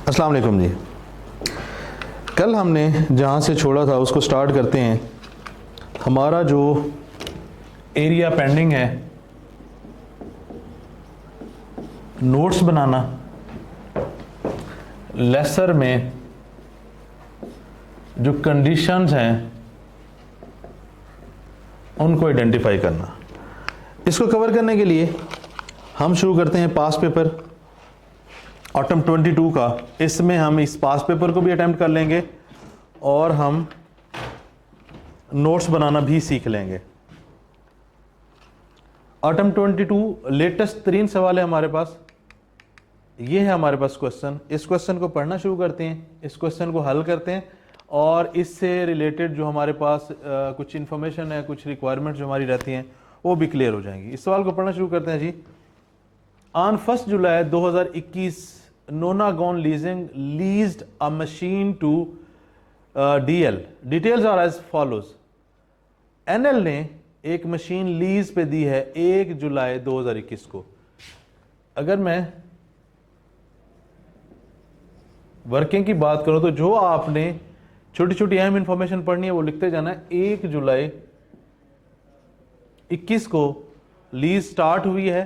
अस्सलाम वालेकुम जी। कल हमने जहाँ से छोड़ा था उसको स्टार्ट करते हैं। हमारा जो एरिया पेंडिंग है, नोट्स बनाना, लेसर में जो कंडीशंस हैं उनको आइडेंटिफाई करना। इसको कवर करने के लिए हम शुरू करते हैं पास पेपर ऑटम 22 का। इसमें हम इस पास पेपर को भी अटेम्प्ट कर लेंगे और हम नोट्स बनाना भी सीख लेंगे। ऑटम 22 लेटेस्ट 3 सवाल है हमारे पास। ये है हमारे पास क्वेश्चन। इस क्वेश्चन को पढ़ना शुरू करते हैं, इस क्वेश्चन को हल करते हैं और इससे रिलेटेड जो हमारे पास कुछ इंफॉर्मेशन है, कुछ रिक्वायरमेंट जो हमारी रहती हैं वो भी क्लियर हो जाएंगी। इस सवाल को पढ़ना शुरू करते हैं जी। On 1 July 2021 Nonagon Leasing leased a machine to DL. Details are as follows. NL ने एक मशीन लीज पे दी है 1 जुलाई 2021 को। अगर मैं वर्किंग की बात करूं तो जो आपने छोटी छोटी अहम इंफॉर्मेशन पढ़नी है वो लिखते जाना है। 1 जुलाई 21 को लीज स्टार्ट हुई है।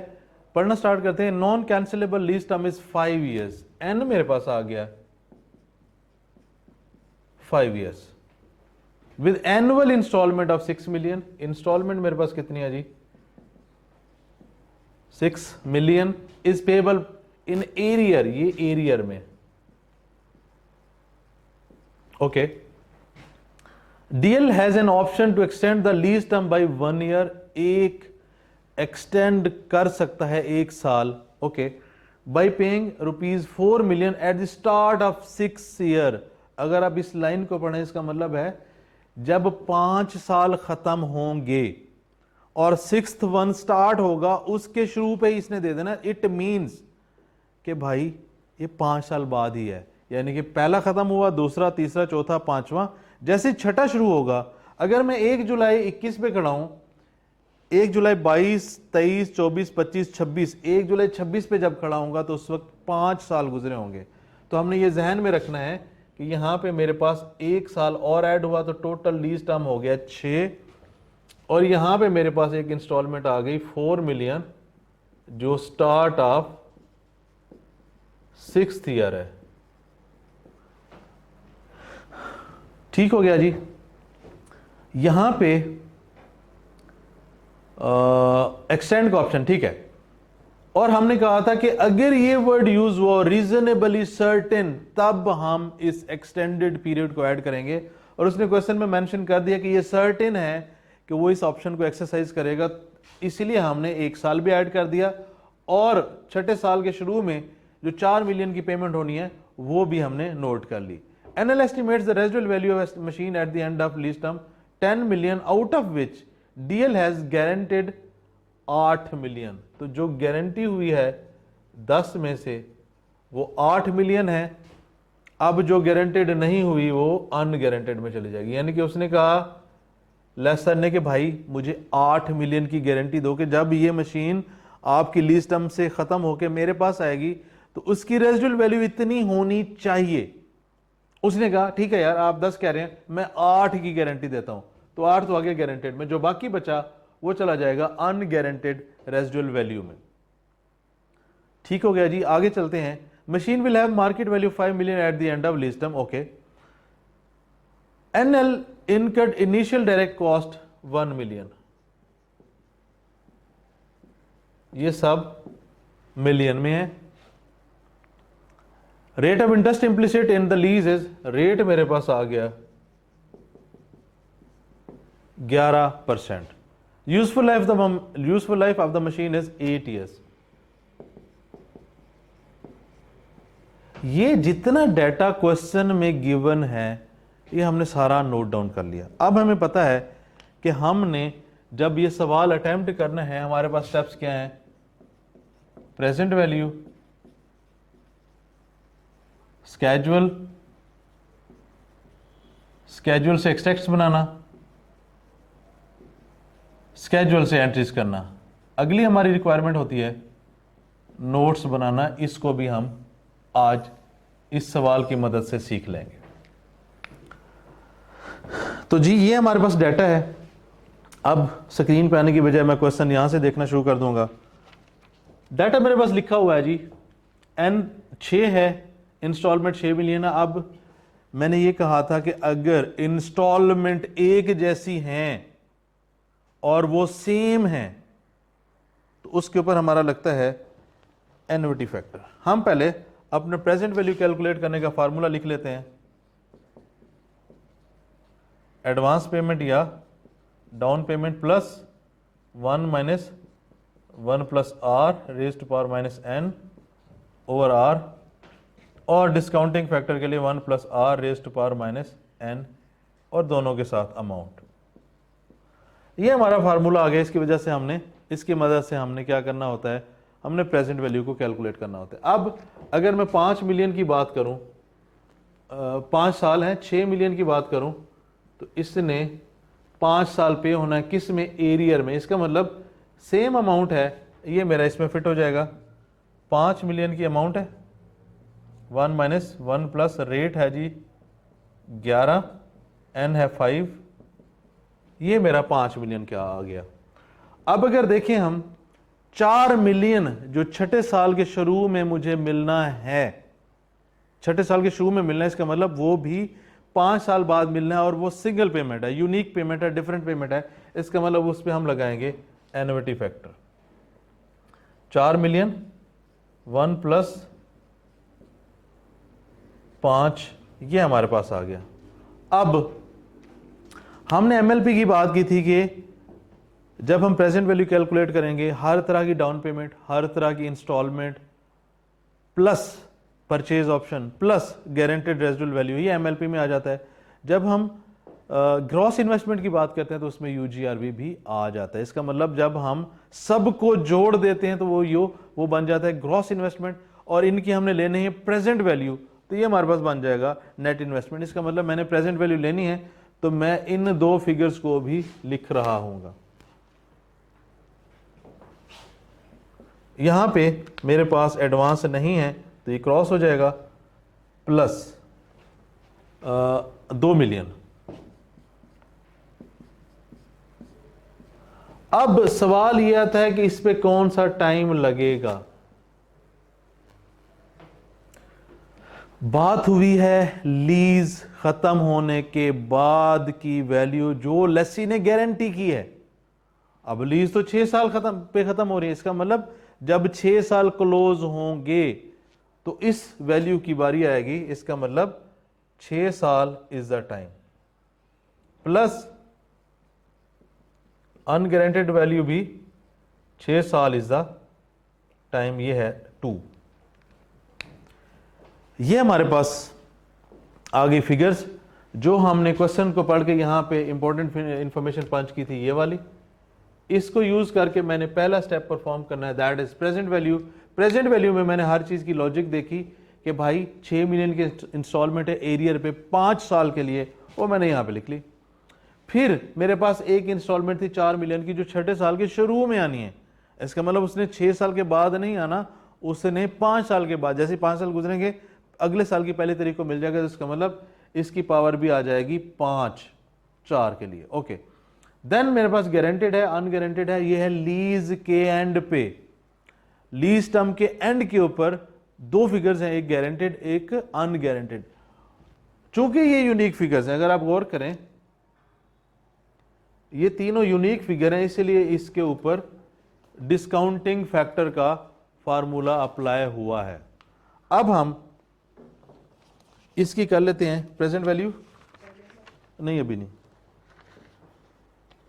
पढ़ना स्टार्ट करते हैं। Non cancellable lease term is 5 years. N मेरे पास आ गया 5 years with annual instalment of 6 million. Instalment मेरे पास कितनी है जी? 6 million is payable in arrear. ये एरियर में okay. DL has an option to extend the lease term by 1 year. एक एक्सटेंड कर सकता है 1 साल okay by paying ₹4 million at the start of 6 year. अगर आप इस लाइन को पढ़ें इसका मतलब है जब 5 साल खत्म होंगे और 6th वन स्टार्ट होगा उसके शुरू पे ही इसने दे देना। इट मींस कि भाई ये 5 साल बाद ही है, यानी कि पहला खत्म हुआ, दूसरा, तीसरा, चौथा, पांचवा, जैसे छठा शुरू होगा। अगर मैं 1 जुलाई 21 पे खड़ा हूं, 1 जुलाई 22, 23, 24, 25, 26, 1 जुलाई 26 पे जब खड़ा होऊंगा तो उस वक्त 5 साल गुजरे होंगे। तो हमने ये जहन में रखना है कि यहां पे मेरे पास 1 साल और ऐड हुआ तो टोटल लीज टर्म हो गया 6 और यहां पे मेरे पास एक इंस्टॉलमेंट आ गई 4 मिलियन जो स्टार्ट ऑफ 6th ईयर है। ठीक हो गया जी। यहां पे एक्सटेंड का ऑप्शन ठीक है। और हमने कहा था कि अगर ये वर्ड यूज हुआ रीजनेबली सर्टेन तब हम इस एक्सटेंडेड पीरियड को ऐड करेंगे। और उसने क्वेश्चन में मेंशन कर दिया कि ये सर्टेन है कि वो इस ऑप्शन को एक्सरसाइज करेगा, इसलिए हमने 1 साल भी ऐड कर दिया और छठे साल के शुरू में जो 4 मिलियन की पेमेंट होनी है वो भी हमने नोट कर ली। NL estimates the residual value of machine at the end of lease term 10 million out of which DL has guaranteed 8 million. तो जो गारंटी हुई है 10 में से वो 8 मिलियन है। अब जो गारंटेड नहीं हुई वो अनगारंटेड में चली जाएगी। यानी कि उसने कहा लेसर ने कि भाई मुझे 8 मिलियन की गारंटी दो कि जब ये मशीन आपकी लीज टर्म से खत्म होकर मेरे पास आएगी तो उसकी रेजिडुअल वैल्यू इतनी होनी चाहिए। उसने कहा ठीक है यार, आप 10 कह रहे हैं, मैं 8 की गारंटी देता हूं। तो 8 तो आगे गारंटेड में, जो बाकी बचा वो चला जाएगा अनगारंटेड रेजिडुअल वैल्यू में। ठीक हो गया जी। आगे चलते हैं। Machine will have market value 5 million at the end of lease term okay. NL incurred initial direct cost 1 million. ये सब मिलियन में है। Rate of interest implicit in the lease is, rate मेरे पास आ गया 11%। Useful life of the machine is 8 years. ये जितना डाटा क्वेश्चन में गिवन है ये हमने सारा नोट डाउन कर लिया। अब हमें पता है कि हमने जब ये सवाल अटेम्प्ट करना है हमारे पास स्टेप्स क्या हैं? प्रेजेंट वैल्यू, स्केड्यूल, स्केड्यूल से एक्सट्रैक्ट्स बनाना, स्केड्यूल से एंट्रीज करना। अगली हमारी रिक्वायरमेंट होती है नोट्स बनाना। इसको भी हम आज इस सवाल की मदद से सीख लेंगे। तो जी ये हमारे पास डाटा है। अब स्क्रीन पे आने की बजाय मैं क्वेश्चन यहां से देखना शुरू कर दूंगा। डाटा मेरे पास लिखा हुआ है जी, एन 6 है, इंस्टॉलमेंट 6 मिलियन है। अब मैंने ये कहा था कि अगर इंस्टॉलमेंट एक जैसी हैं और वो सेम हैं तो उसके ऊपर हमारा लगता है एन्युटी फैक्टर। हम पहले अपने प्रेजेंट वैल्यू कैलकुलेट करने का फार्मूला लिख लेते हैं। एडवांस पेमेंट या down payment plus 1 minus 1 plus R raise to power minus N over R, और डिस्काउंटिंग फैक्टर के लिए 1 plus R raise to power minus N, और दोनों के साथ अमाउंट। ये हमारा फार्मूला आ गया। इसकी वजह से हमने, इसकी मदद से हमने क्या करना होता है, हमने प्रेजेंट वैल्यू को कैलकुलेट करना होता है। अब अगर मैं 5 मिलियन की बात करूं, 5 साल हैं, 6 मिलियन की बात करूं, तो इसने 5 साल पे होना है किस में, एरियर में। इसका मतलब सेम अमाउंट है, ये मेरा इसमें फिट हो जाएगा। 5 मिलियन की अमाउंट है, 1 माइनस 1 प्लस रेट है जी 11, एन है 5, ये मेरा 5 मिलियन क्या आ गया। अब अगर देखें हम 4 मिलियन जो छठे साल के शुरू में मुझे मिलना है, छठे साल के शुरू में मिलना है, इसका मतलब वो भी 5 साल बाद मिलना है, और वो सिंगल पेमेंट है, यूनिक पेमेंट है, डिफरेंट पेमेंट है। इसका मतलब उस पर हम लगाएंगे एन्युटी फैक्टर। 4 मिलियन 1 प्लस 5, ये हमारे पास आ गया। अब हमने एमएलपी की बात की थी कि जब हम प्रेजेंट वैल्यू कैलकुलेट करेंगे, हर तरह की डाउन पेमेंट, हर तरह की instalment plus purchase option plus guaranteed residual value, ये एमएलपी में आ जाता है। जब हम ग्रॉस इन्वेस्टमेंट की बात करते हैं तो उसमें यूजीआरवी भी आ जाता है। इसका मतलब जब हम सबको जोड़ देते हैं तो वो बन जाता है ग्रॉस इन्वेस्टमेंट, और इनकी हमने लेने हैं प्रेजेंट वैल्यू, तो ये हमारे पास बन जाएगा नेट इन्वेस्टमेंट। इसका मतलब मैंने प्रेजेंट वैल्यू लेनी है तो मैं इन दो फिगर्स को भी लिख रहा हूंगा। यहां पे मेरे पास एडवांस नहीं है तो ये क्रॉस हो जाएगा, प्लस 2 मिलियन। अब सवाल यह आता है कि इस पे कौन सा टाइम लगेगा। बात हुई है लीज खत्म होने के बाद की वैल्यू जो लेसी ने गारंटी की है। अब लीज तो 6 साल खत्म हो रही है, इसका मतलब जब 6 साल क्लोज होंगे तो इस वैल्यू की बारी आएगी। इसका मतलब 6 साल is the time, plus unguaranteed value भी 6 साल इज द टाइम, ये है 2। ये हमारे पास आ गई फिगर्स जो हमने क्वेश्चन को पढ़ के यहां पे इंपॉर्टेंट इंफॉर्मेशन पंच की थी, ये वाली। इसको यूज करके मैंने पहला स्टेप परफॉर्म करना है, that is present value. Present value में मैंने हर चीज की लॉजिक देखी कि भाई 6 मिलियन के इंस्टॉलमेंट है एरियर पे 5 साल के लिए, वो मैंने यहां पे लिख ली। फिर मेरे पास एक इंस्टॉलमेंट थी 4 मिलियन की जो छठे साल के शुरू में आनी है। इसका मतलब उसने 6 साल के बाद नहीं आना, उसने 5 साल के बाद, जैसे 5 साल गुजरेंगे अगले साल की पहली तारीख को मिल जाएगा, तो इसका मतलब इसकी पावर भी आ जाएगी 5 4 के लिए। ओके, देन मेरे पास गारंटेड है, अनगारंटेड है, ये है लीज के एंड पे। लीज टर्म के एंड के ऊपर 2 फिगर्स हैं, एक गारंटेड एक अनगारंटेड। चूंकि ये यूनिक फिगर्स हैं, अगर आप गौर करें ये तीनों यूनिक फिगर हैं, इसलिए इसके ऊपर डिस्काउंटिंग फैक्टर का फार्मूला अप्लाई हुआ है। अब हम इसकी कर लेते हैं प्रेजेंट वैल्यू, नहीं अभी नहीं,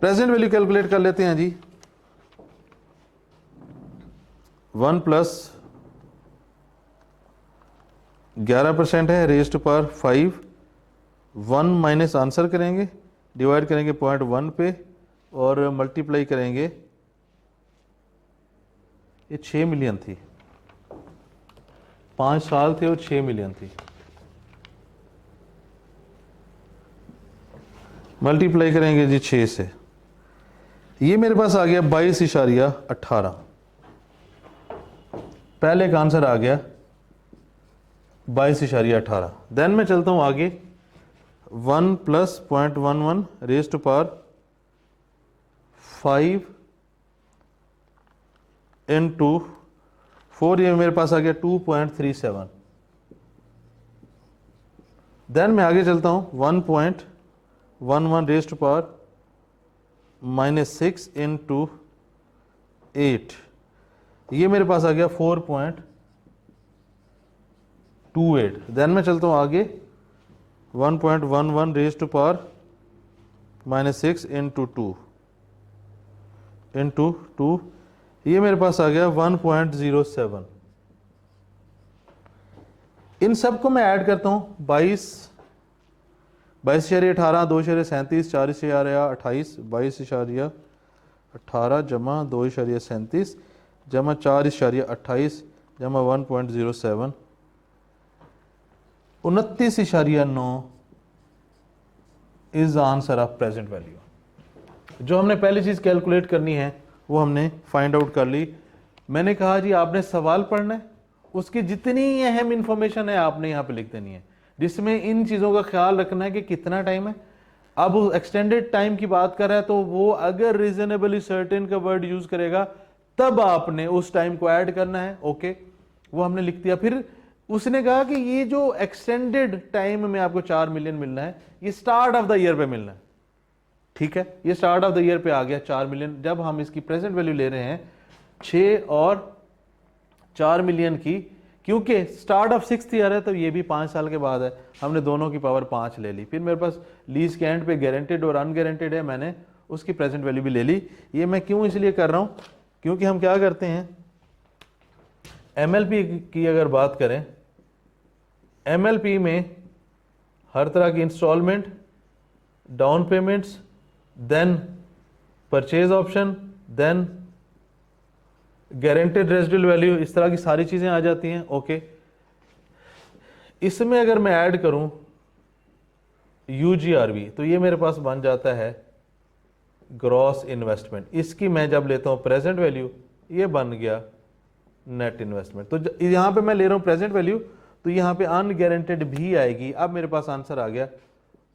प्रेजेंट वैल्यू कैलकुलेट कर लेते हैं जी। 1 प्लस 11% है raise to power 5, 1 minus answer करेंगे, डिवाइड करेंगे 0.1 पे और मल्टीप्लाई करेंगे, ये 6 मिलियन थी, 5 साल थे और 6 मिलियन थी, मल्टीप्लाई करेंगे जी 6 से, ये मेरे पास आ गया 22.18। पहले का आंसर आ गया 22.18। देन मैं चलता हूं आगे, 1 + 0.11 रेज़ टू पावर 5 into 4, ये मेरे पास आ गया 2.37। देन मैं आगे चलता हूं, 1.11 रेज़ टू पावर -6 into 8, ये मेरे पास आ गया 4.28। देन मैं चलता हूं आगे, 1.11 raise to power -6 into 2 into 2, ये मेरे पास आ गया 1.07। इन सब को मैं ऐड करता हूं, 22.18, 2.37, 4.28, 22.18 जमा 2.37 जमा 4.28 जमा 1.07, 29.9 is answer of present value. जो हमने पहली चीज कैलकुलेट करनी है वो हमने फाइंड आउट कर ली। मैंने कहा जी आपने सवाल पढ़ना है, उसकी जितनी अहम इंफॉर्मेशन है आपने यहाँ पे लिख देनी है, जिसमें इन चीज़ों का ख्याल रखना है कि कितना टाइम है। अब एक्सटेंडेड टाइम की बात कर रहा है तो वो अगर रीजनेबली सर्टेन का वर्ड यूज करेगा तब आपने उस टाइम को ऐड करना है। ओके, वो हमने लिख दिया। फिर उसने कहा कि ये जो एक्सटेंडेड टाइम में आपको 4 मिलियन मिलना है, ये स्टार्ट ऑफ द ईयर पे मिलना है। ठीक है, ये स्टार्ट ऑफ द ईयर पे आ गया 4 मिलियन। जब हम इसकी प्रेजेंट वैल्यू ले रहे हैं 6 और 4 मिलियन की, क्योंकि स्टार्ट ऑफ 6th ईयर है तो ये भी 5 साल के बाद है, हमने दोनों की पावर 5 ले ली। फिर मेरे पास लीज के एंड पे गारंटेड और अनगारंटेड है, मैंने उसकी प्रेजेंट वैल्यू भी ले ली। ये मैं क्यों इसलिए कर रहा हूं, क्योंकि हम क्या करते हैं, एमएलपी की अगर बात करें, एमएलपी में हर तरह की instalment, down payments, then purchase option, then guaranteed residual value, इस तरह की सारी चीजें आ जाती हैं। ओके, इसमें अगर मैं ऐड करूं यूजीआरवी तो ये मेरे पास बन जाता है ग्रॉस इन्वेस्टमेंट। इसकी मैं जब लेता हूं प्रेजेंट वैल्यू, ये बन गया नेट इन्वेस्टमेंट। तो यहां पे मैं ले रहा हूं प्रेजेंट वैल्यू, तो यहां पे अनगारंटेड भी आएगी। अब मेरे पास आंसर आ गया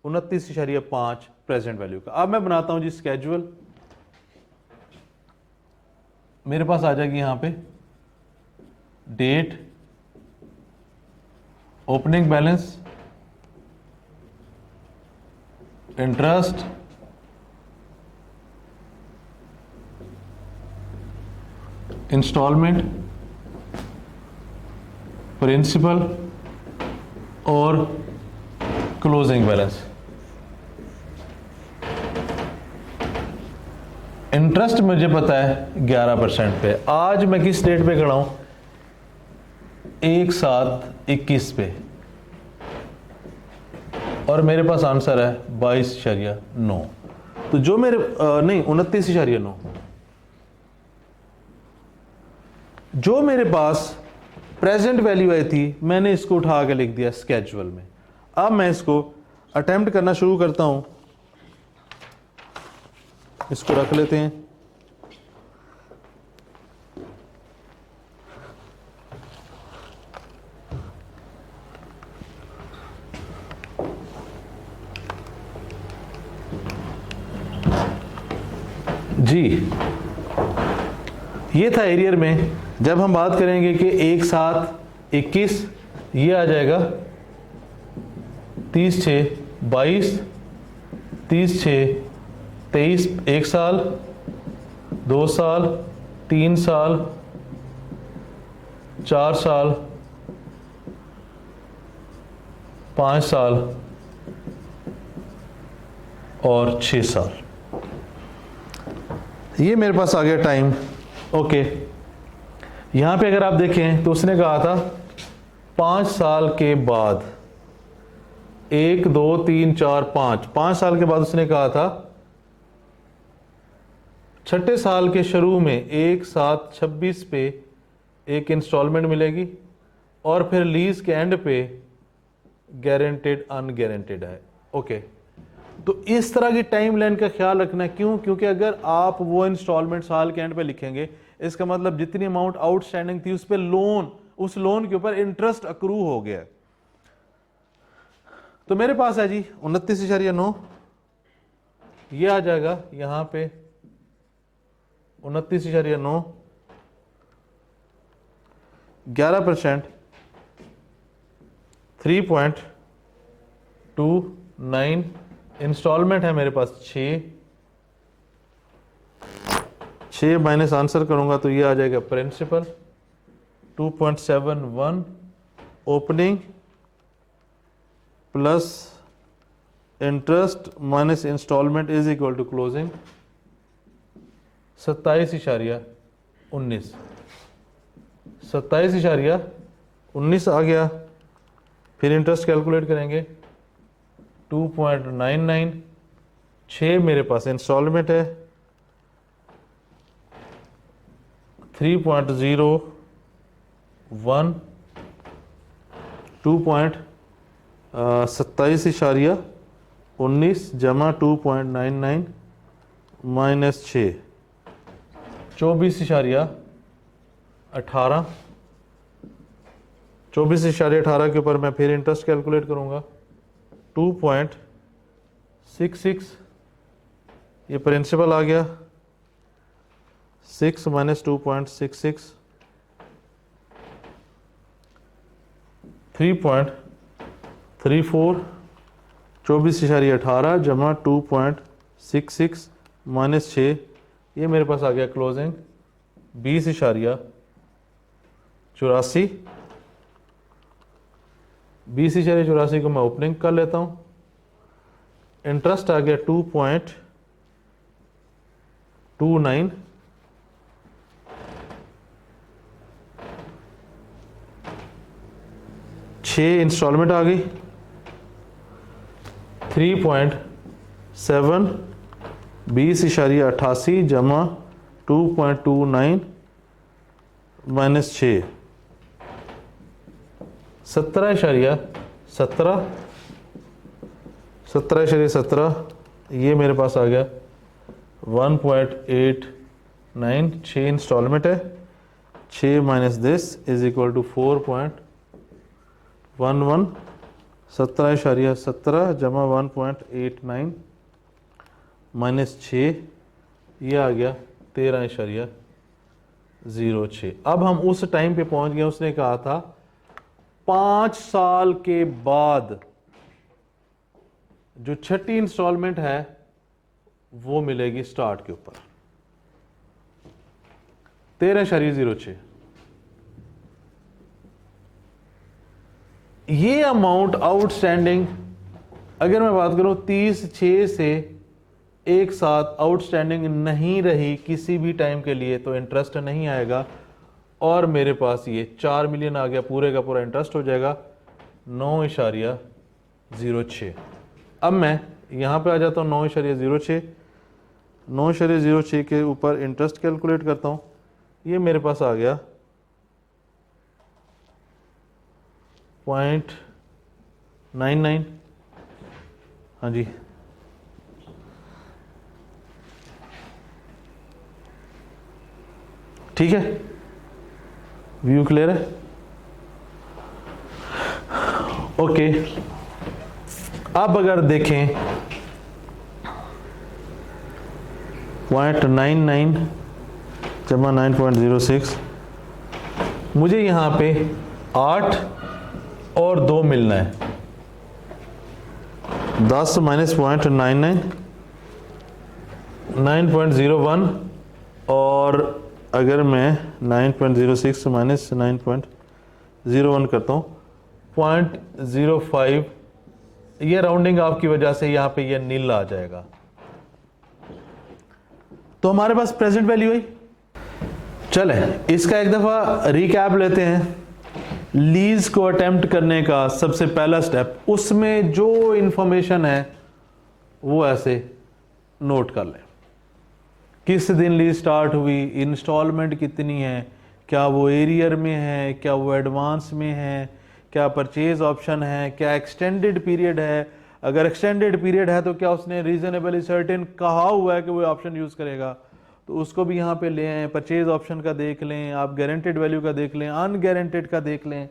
29.5 प्रेजेंट वैल्यू का। अब मैं बनाता हूं जी स्केड्यूल। मेरे पास आ जाएगी यहां पे date, opening balance, interest, instalment, principal और क्लोजिंग बैलेंस। इंटरेस्ट मुझे पता है 11% पे। आज मैं किस डेट पे खड़ा हूं, 1/7/21 पे, और मेरे पास आंसर है 22.9। तो जो मेरे नहीं 29.9, जो मेरे पास प्रेजेंट वैल्यू आई थी मैंने इसको उठा के लिख दिया स्केड्यूल में। अब मैं इसको अटेम्प्ट करना शुरू करता हूं, इसको रख लेते हैं। जी, ये था एरियर में। जब हम बात करेंगे कि 1/7/21, ये आ जाएगा 30/6/22, 30/6/23, 1 साल, 2 साल, 3 साल, 4 साल, 5 साल और 6 साल। ये मेरे पास आ गया टाइम। ओके, यहां पे अगर आप देखें तो उसने कहा था 5 साल के बाद, 1 2 3 4 5 साल के बाद उसने कहा था 6ठे साल के शुरू में 1/7/26 पे एक इंस्टॉलमेंट मिलेगी, और फिर लीज के एंड पे गारंटेड अनगारंटेड है। ओके, तो इस तरह की टाइम लाइन का ख्याल रखना है। क्यों? क्योंकि अगर आप वो इंस्टॉलमेंट साल के एंड पे लिखेंगे, इसका मतलब जितनी अमाउंट आउटस्टैंडिंग थी उस पे लोन, उस लोन के ऊपर इंटरेस्ट अक्रू हो गया। तो मेरे पास है जी 29.9, ये आ जाएगा यहां पे 29.9, 11%, 3.29, इंस्टॉलमेंट है मेरे पास 6 माइनस आंसर करूंगा तो ये आ जाएगा principal 2.71, opening plus interest minus instalment is equal to closing 27.19, 27.19 आ गया। फिर इंटरेस्ट कैलकुलेट करेंगे 2.99, 6 मेरे पास इंस्टॉलमेंट है, 3.01, 27.19 जमा 2.99 माइनस 6, 24.18, 24.18 के ऊपर मैं फिर इंटरेस्ट कैलकुलेट करूंगा 2.66, ये प्रिंसिपल आ गया 6 माइनस 2.66, 3.34, 24.18 जमा 2.66 माइनस 6, ये मेरे पास आ गया क्लोजिंग 20.84, 20.84 को मैं ओपनिंग कर लेता हूं। इंटरेस्ट आ गया 2.29, 6 इंस्टॉलमेंट आ गई 3.7, 20.88 जमा 2.29 माइनस 6, 17.17, 17.17, ये मेरे पास आ गया 1.89, 6 इंस्टॉलमेंट है, 6 minus this is equal to 4.11, 17.17 जमा 1.89 माइनस 6, ये आ गया 13.06। अब हम उस टाइम पे पहुंच गए, उसने कहा था 5 साल के बाद जो छठी इंस्टॉलमेंट है वो मिलेगी स्टार्ट के ऊपर 13.06। ये अमाउंट आउटस्टैंडिंग, अगर मैं बात करूं 30/6 से एक साथ आउटस्टैंडिंग नहीं रही किसी भी टाइम के लिए तो इंटरेस्ट नहीं आएगा, और मेरे पास ये 4 मिलियन आ गया, पूरे का पूरा इंटरेस्ट हो जाएगा 9.06। अब मैं यहां पे आ जाता हूं 9.06, 9.06 के ऊपर इंटरेस्ट कैलकुलेट करता हूं, ये मेरे पास आ गया 0.99। हाँ जी, ठीक है, व्यू क्लियर है? ओके, अब अगर देखें 0.99 जमा 9.06, मुझे यहां पे 8 और 2 मिलना है, 10 माइनस 0.99 9.01, और अगर मैं 9.06 माइनस 9.01 करता हूँ 0.05, ये राउंडिंग ऑफ की वजह से यहाँ पे ये नील आ जाएगा। तो हमारे पास प्रेजेंट वैल्यू है। चले इसका एक दफ़ा रिकैप लेते हैं। लीज को अटेम्प्ट करने का सबसे पहला स्टेप, उसमें जो इंफॉर्मेशन है वो ऐसे नोट कर लें। किस दिन लीज स्टार्ट हुई, इंस्टॉलमेंट कितनी है, क्या वो एरियर में है, क्या वो एडवांस में है, क्या परचेज ऑप्शन है, क्या एक्सटेंडेड पीरियड है, अगर एक्सटेंडेड पीरियड है तो क्या उसने रीजनेबली सर्टेन कहा हुआ है कि वो ऑप्शन यूज़ करेगा, तो उसको भी यहाँ पे ले आए। परचेज ऑप्शन का देख लें, आप गारंटेड वैल्यू का देख लें, अनगारंटेड का देख लें,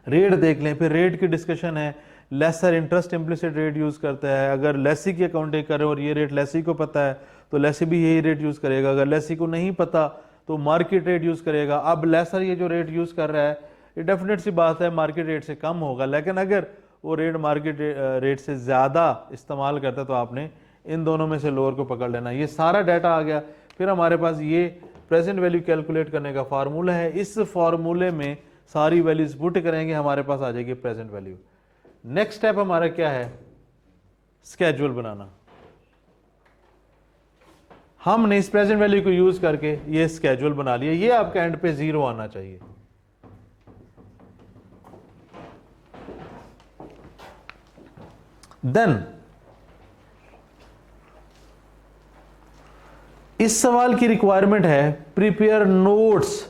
रेट देख लें। फिर रेट की डिस्कशन है lessor interest implicit rate use करता है। अगर लेसी की अकाउंटिंग करे और ये रेट लेसी को पता है तो लेसी भी यही रेट यूज करेगा। अगर लेसी को नहीं पता तो मार्केट रेट यूज करेगा। अब लेसर ये जो रेट यूज कर रहा है ये डेफिनेट सी बात है मार्केट रेट से कम होगा, लेकिन अगर वो रेट मार्केट रेट से ज्यादा इस्तेमाल करता है तो आपने इन दोनों में से लोअर को पकड़ लेना। ये सारा डाटा आ गया। फिर हमारे पास ये प्रेजेंट वैल्यू कैलकुलेट करने का फार्मूला है। इस फार्मूले में सारी वैल्यूज पुट करेंगे, हमारे पास आ जाएगी प्रेजेंट वैल्यू। नेक्स्ट स्टेप हमारा क्या है, स्केड्यूल बनाना। हमने इस प्रेजेंट वैल्यू को यूज करके ये स्केड्यूल बना लिया। ये आपका एंड पे 0 आना चाहिए। देन इस सवाल की रिक्वायरमेंट है prepare notes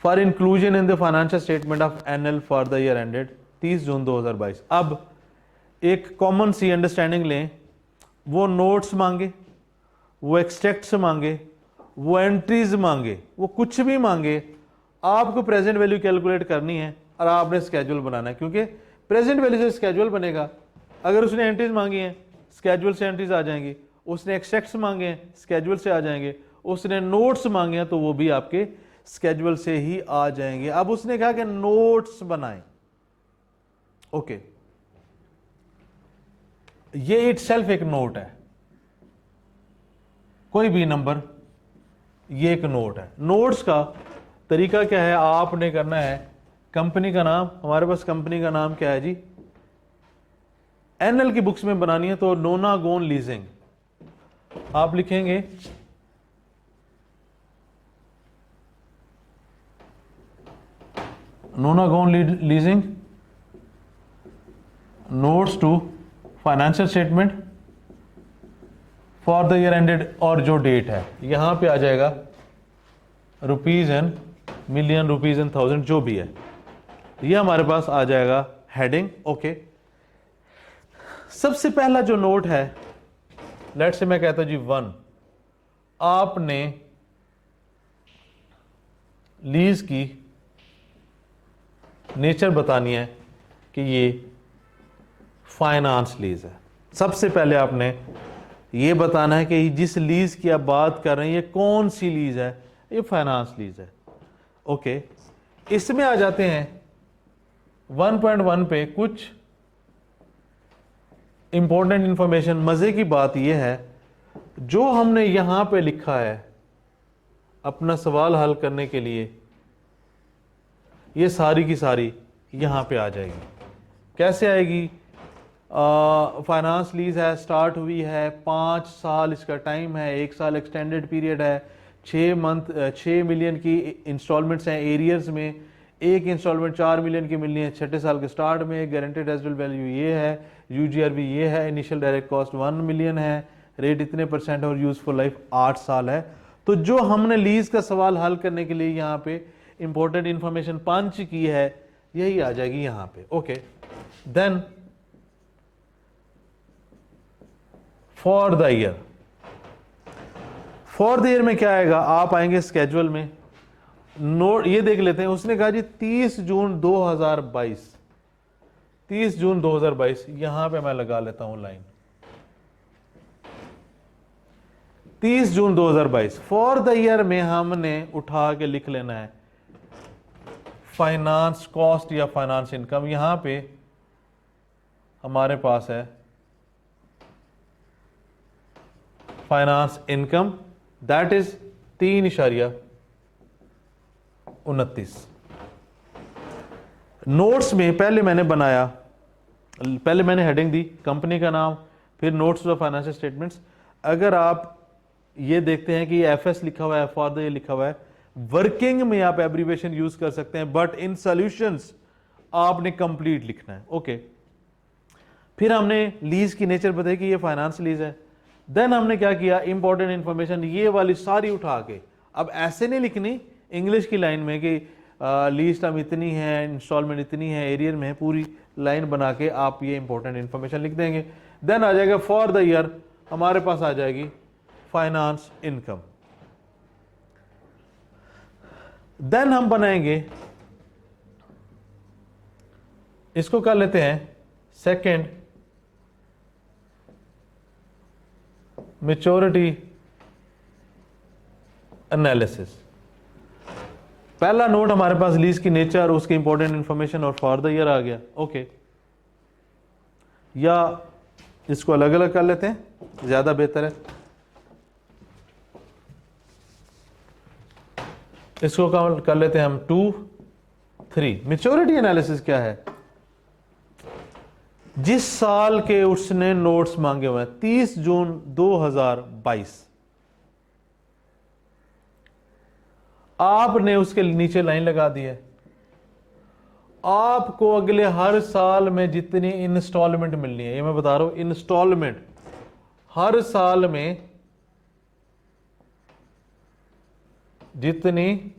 for inclusion in the financial statement of NL for the year ended 30 June 2022। अब एक कॉमन सी अंडरस्टैंडिंग लें, वो नोट्स मांगे, वो एक्सट्रैक्ट्स मांगे, वो एंट्रीज मांगे, वो कुछ भी मांगे, आपको प्रेजेंट वैल्यू कैलकुलेट करनी है और आपने स्केड्यूल बनाना है, क्योंकि प्रेजेंट वैल्यू से स्केड्यूल बनेगा। अगर उसने एंट्रीज मांगी हैं स्केड्यूल से एंट्रीज आ जाएंगी, उसने एक्सट्रैक्ट्स मांगे हैं स्केड्यूल से आ जाएंगे, उसने नोट्स मांगे हैं तो वो भी आपके स्केड्यूल से ही आ जाएंगे। अब उसने कहा कि नोट्स बनाएं, ओके, ये इटसेल्फ एक नोट है, कोई भी नंबर, ये एक नोट है। नोट्स का तरीका क्या है, आपने करना है कंपनी का नाम, हमारे पास कंपनी का नाम क्या है जी, एनएल की बुक्स में बनानी है तो नोनागोन लीजिंग आप लिखेंगे। Nonagon Leasing notes to financial statement for the year ended, और जो डेट है यहां पे आ जाएगा rupees and million, rupees and thousand, जो भी है ये हमारे पास आ जाएगा हेडिंग। ओके, सबसे पहला जो नोट है, लेट से मैं कहता हूं जी 1, आपने लीज की नेचर बतानी है कि ये फाइनेंस लीज है। सबसे पहले आपने ये बताना है कि जिस लीज की आप बात कर रहे हैं ये कौन सी लीज है, ये फाइनेंस लीज है। ओके, इसमें आ जाते हैं 1.1 पे कुछ इंपॉर्टेंट इंफॉर्मेशन। मजे की बात यह है जो हमने यहां पे लिखा है अपना सवाल हल करने के लिए, ये सारी की सारी यहां पे आ जाएगी। कैसे आएगी, फाइनेंस लीज है, स्टार्ट हुई है, 5 साल इसका टाइम है, 1 साल एक्सटेंडेड पीरियड है, 6 मिलियन की इंस्टॉलमेंट्स हैं एरियर्स में, एक इंस्टॉलमेंट 4 मिलियन की मिलनी है 6ठे साल के स्टार्ट में, गारंटेड रेजिडुअल वैल्यू ये है, यूजीआरवी ये है, इनिशियल डायरेक्ट कॉस्ट 1 मिलियन है, रेट इतने % और यूजफुल लाइफ 8 साल है। तो जो हमने लीज का सवाल हल करने के लिए यहाँ पे इंपॉर्टेंट इंफॉर्मेशन पंच की है यही आ जाएगी यहाँ पे। Okay, then for the year, for the year में क्या आएगा, आप आएंगे स्केड्यूल में, नोट ये देख लेते हैं। उसने कहा जी 30 जून 2022, 30 जून 2022, यहां पे मैं लगा लेता हूं line 30 June 2022। For the year में हमने उठा के लिख लेना है फाइनेंस कॉस्ट या फाइनेंस इनकम। यहां पे हमारे पास है finance income, that is 3.29। Notes में पहले मैंने बनाया, पहले मैंने हेडिंग दी कंपनी का नाम, फिर नोट्स ऑफ फाइनेंशियल स्टेटमेंट्स। अगर आप ये देखते हैं कि ये एफएस लिखा हुआ है, फॉर द ईयर लिखा हुआ है, वर्किंग में आप एब्रीविएशन यूज कर सकते हैं, बट इन सॉल्यूशंस आपने कंप्लीट लिखना है। ओके, फिर हमने लीज की नेचर बताई कि ये फाइनेंस लीज है। देन हमने क्या किया, इंपॉर्टेंट इंफॉर्मेशन ये वाली सारी उठा के, अब ऐसे नहीं लिखनी इंग्लिश की लाइन में कि लीज टर्म इतनी है, इंस्टॉलमेंट इतनी है, एरियर में है, पूरी लाइन बना के आप ये इंपॉर्टेंट इंफॉर्मेशन लिख देंगे। देन आ जाएगा फॉर द ईयर, हमारे पास आ जाएगी फाइनेंस इनकम। देन हम बनाएंगे, इसको कर लेते हैं सेकंड, मैच्योरिटी एनालिसिस। पहला नोट हमारे पास लीज की नेचर, उसकी इंपॉर्टेंट इंफॉर्मेशन और फॉर द ईयर आ गया। ओके, या इसको अलग अलग कर लेते हैं, ज्यादा बेहतर है। इसको कर लेते हैं हम 2, 3। मैच्योरिटी एनालिसिस क्या है? जिस साल के उसने नोट्स मांगे हुए हैं, 30 जून 2022, आपने उसके नीचे लाइन लगा दी है, आपको अगले हर साल में जितनी इंस्टॉलमेंट मिलनी है, ये मैं बता रहा हूं, इंस्टॉलमेंट हर साल में जितनी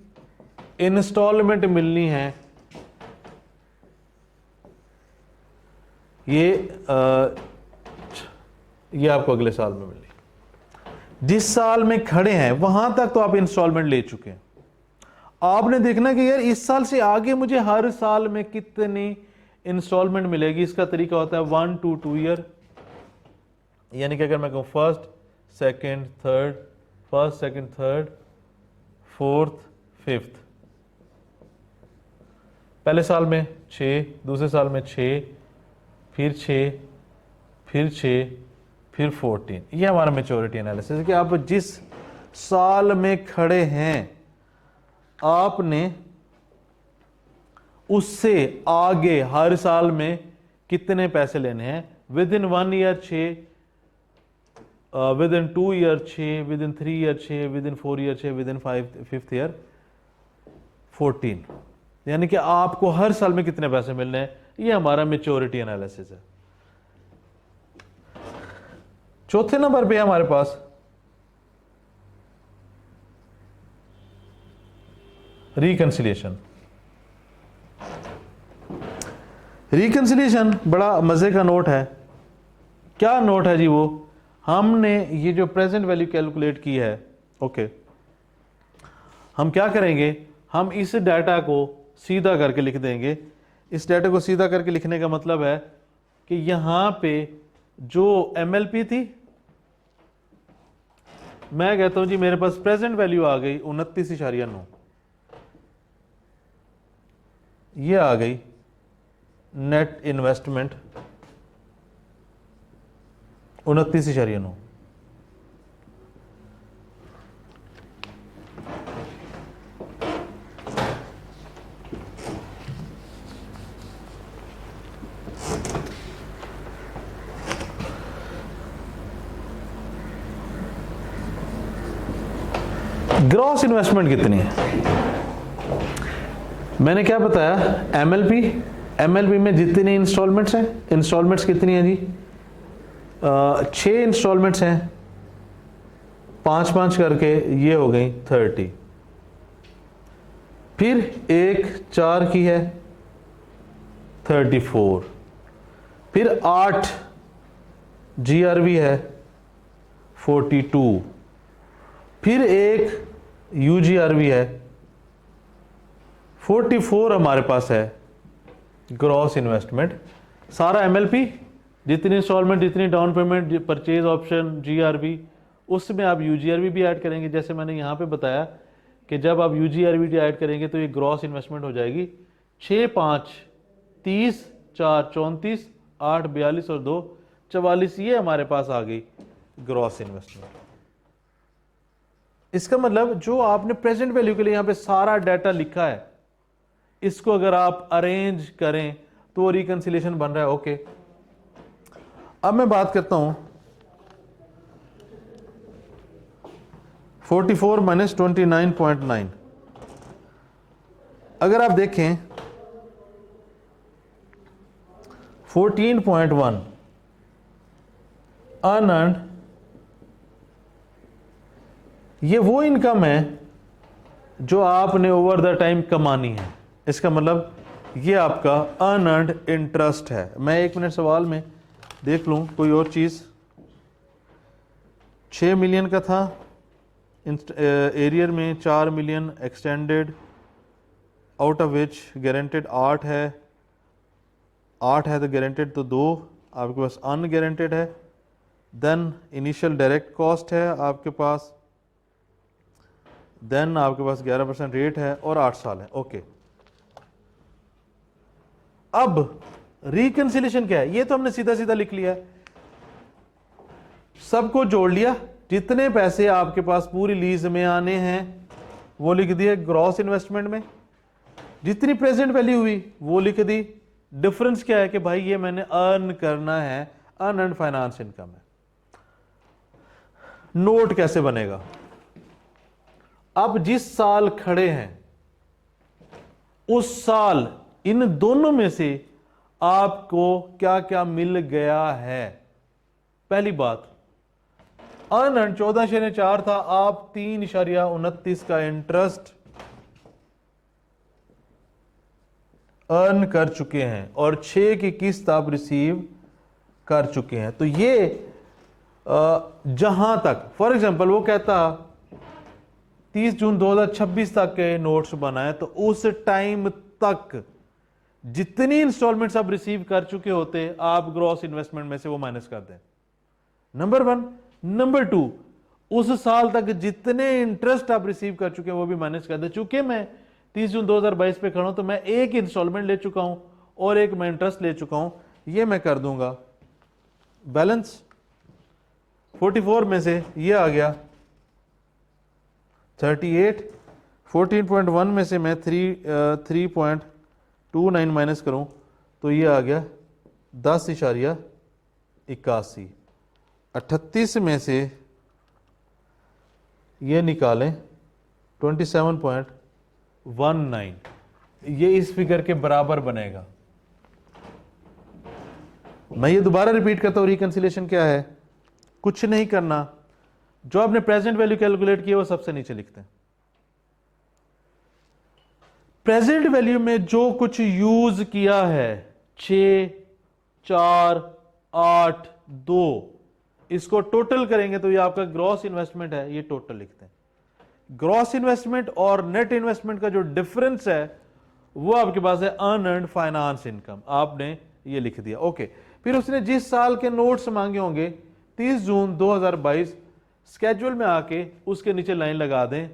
इंस्टॉलमेंट मिलनी है, ये आपको अगले साल में मिलनी है। जिस साल में खड़े हैं वहां तक तो आप इंस्टॉलमेंट ले चुके हैं। आपने देखना कि यार इस साल से आगे मुझे हर साल में कितनी इंस्टॉलमेंट मिलेगी। इसका तरीका होता है 1 to 2 ईयर, यानी कि अगर मैं कहूं first, second, third, first, second, third, fourth, fifth, पहले साल में 6, दूसरे साल में 6, फिर 6, फिर 6, फिर 14। ये हमारा मैच्योरिटी एनालिसिस है कि आप जिस साल में खड़े हैं आपने उससे आगे हर साल में कितने पैसे लेने हैं। With in 1 year 6, with in 2 year 6, with in 3 year 6, with in 4 year 6, with in 5th year 14। यानी कि आपको हर साल में कितने पैसे मिलने हैं, ये हमारा मैच्योरिटी एनालिसिस है। चौथे नंबर पे हमारे पास रिकंसिलिएशन। रिकंसिलिएशन बड़ा मजे का नोट है। क्या नोट है जी? वो हमने ये जो प्रेजेंट वैल्यू कैलकुलेट की है, ओके, हम क्या करेंगे, हम इस डाटा को सीधा करके लिख देंगे। इस डाटा को सीधा करके लिखने का मतलब है कि यहां पे जो एमएलपी थी, मैं कहता हूं जी मेरे पास प्रेजेंट वैल्यू आ गई 29.9, ये आ गई नेट इन्वेस्टमेंट 29.9। ग्रॉस इन्वेस्टमेंट कितनी है? मैंने क्या बताया, एमएलपी। एमएलपी में जितनी इंस्टॉलमेंट्स हैं, इंस्टॉलमेंट्स कितनी हैं जी? 6 इंस्टॉलमेंट्स हैं, 5-5 करके, ये हो गई 30। फिर एक 4 की है 34, फिर 8 जीआरवी है 42, फिर एक यूजीआरवी है 44। हमारे पास है ग्रॉस इन्वेस्टमेंट। सारा एमएलपी, जितनी इंस्टॉलमेंट, जितनी down payment, purchase option, GRV, उसमें आप यूजीआरवी भी ऐड करेंगे। जैसे मैंने यहाँ पे बताया कि जब आप यूजीआरवी ऐड करेंगे तो ये ग्रॉस इन्वेस्टमेंट हो जाएगी 6, 5, 30, 4, 34, 8, 42 और 2, 44। ये हमारे पास आ गई ग्रॉस इन्वेस्टमेंट। इसका मतलब जो आपने प्रेजेंट वैल्यू के लिए यहां पे सारा डाटा लिखा है, इसको अगर आप अरेंज करें तो रिकंसिलिएशन बन रहा है। ओके, अब मैं बात करता हूं 44 माइनस 29.9। अगर आप देखें 14.1 अनअर्न्ड, ये वो इनकम है जो आपने ओवर द टाइम कमानी है। इसका मतलब ये आपका अनअर्न्ड इंटरेस्ट है। मैं 1 मिनट सवाल में देख लूं कोई और चीज। 6 मिलियन का था एरियर में, 4 million extended, out of which guaranteed 8 है, 8 है तो गारंटेड तो 2 आपके पास अनगारंटेड है। देन इनिशियल डायरेक्ट कॉस्ट है आपके पास, देन आपके पास 11% रेट है और 8 साल है। ओके, अब रिकंसिलेशन क्या है, ये तो हमने सीधा सीधा लिख लिया है, सबको जोड़ लिया, जितने पैसे आपके पास पूरी लीज में आने हैं वो लिख दिए ग्रॉस इन्वेस्टमेंट में, जितनी प्रेजेंट वैल्यू हुई वो लिख दी। डिफरेंस क्या है कि भाई ये मैंने अर्न करना है, अनअर्न्ड फाइनेंस इनकम है। नोट कैसे बनेगा, अब जिस साल खड़े हैं उस साल इन दोनों में से आपको क्या क्या मिल गया है। पहली बात, अनअर्न्ड 14.4 था, आप 3.29 का इंटरेस्ट अर्न कर चुके हैं और 6 की किस्त आप रिसीव कर चुके हैं। तो ये जहां तक फॉर एग्जांपल वो कहता 30 जून 2026 तक के नोट्स बनाए, तो उस टाइम तक जितनी इंस्टॉलमेंट्स आप रिसीव कर चुके होते आप ग्रॉस इन्वेस्टमेंट में से वो माइनस कर दें, नंबर 1। नंबर 2, उस साल तक जितने इंटरेस्ट आप रिसीव कर चुके हैं वो भी माइनस कर दें। चूंकि मैं 30 जून 2022 पे खड़ा हूं तो मैं एक इंस्टॉलमेंट ले चुका हूं और एक मैं इंटरेस्ट ले चुका हूं, ये मैं कर दूंगा बैलेंस 44 में से ये आ गया 38, 14.1 में से मैं 3.29 माइनस करूं तो ये आ गया 10.81। 38 में से ये निकालें 27.19, ये इस फिगर के बराबर बनेगा। मैं ये दोबारा रिपीट करता हूं, रिकंसिलेशन क्या है, कुछ नहीं करना, जो आपने प्रेजेंट वैल्यू कैलकुलेट किया वो सबसे नीचे लिखते हैं। प्रेजेंट वैल्यू में जो कुछ यूज किया है 6, 4, 8, 2, इसको टोटल करेंगे तो ये आपका ग्रॉस इन्वेस्टमेंट है, ये टोटल लिखते हैं। ग्रॉस इन्वेस्टमेंट और नेट इन्वेस्टमेंट का जो डिफरेंस है वो आपके पास है अनअर्न्ड फाइनेंस इनकम, आपने ये लिख दिया। ओके, फिर उसने जिस साल के नोट्स मांगे होंगे 30 जून 2022 स्केड्यूल में आके उसके नीचे लाइन लगा दें,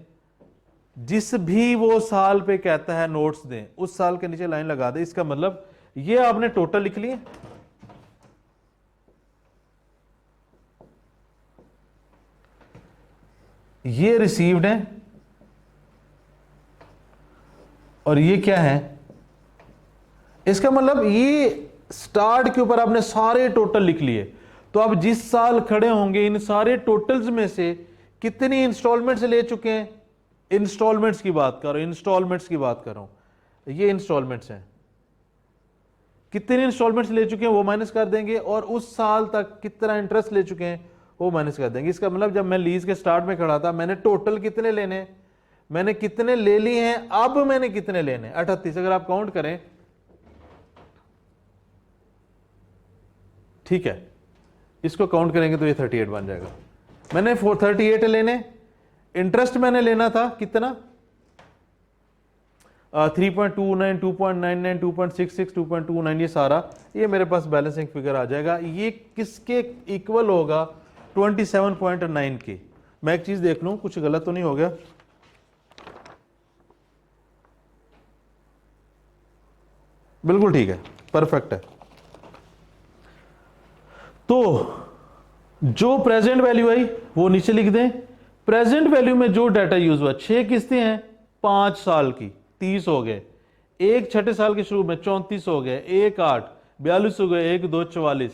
जिस भी वो साल पे कहता है नोट्स दें उस साल के नीचे लाइन लगा दें। इसका मतलब ये आपने टोटल लिख लिए, ये रिसीव्ड है और ये क्या है, इसका मतलब ये स्टार्ट के ऊपर आपने सारे टोटल लिख लिए। तो आप जिस साल खड़े होंगे इन सारे टोटल्स में से कितनी इंस्टॉलमेंट्स ले चुके हैं, इंस्टॉलमेंट्स की बात कर रहा हूं, इंस्टॉलमेंट्स की बात कर रहा हूं, ये इंस्टॉलमेंट्स हैं, कितने इंस्टॉलमेंट्स ले चुके हैं वो माइनस कर देंगे और उस साल तक कितना इंटरेस्ट ले चुके हैं वो माइनस कर देंगे। इसका मतलब जब मैं लीज के स्टार्ट में खड़ा था मैंने टोटल कितने लेने, मैंने कितने ले लिए हैं, अब मैंने कितने लेने 38। अगर आप काउंट करें, ठीक है, इसको काउंट करेंगे तो ये 38 बन जाएगा। मैंने 38 लेने, इंटरेस्ट मैंने लेना था कितना 3.29, 2.99, 2.66, 2.29, ये सारा ये मेरे पास बैलेंसिंग फिगर आ जाएगा। ये किसके इक्वल होगा 27.9 के। मैं एक चीज देख लूं कुछ गलत तो नहीं हो गया, बिल्कुल ठीक है, परफेक्ट है। तो जो प्रेजेंट वैल्यू आई वो नीचे लिख दें। प्रेजेंट वैल्यू में जो डाटा यूज हुआ 6 किस्तें हैं 5 साल की 30 हो गए, एक छठे साल के शुरू में 34 हो गए, एक 8 42 हो गए, एक 2 44।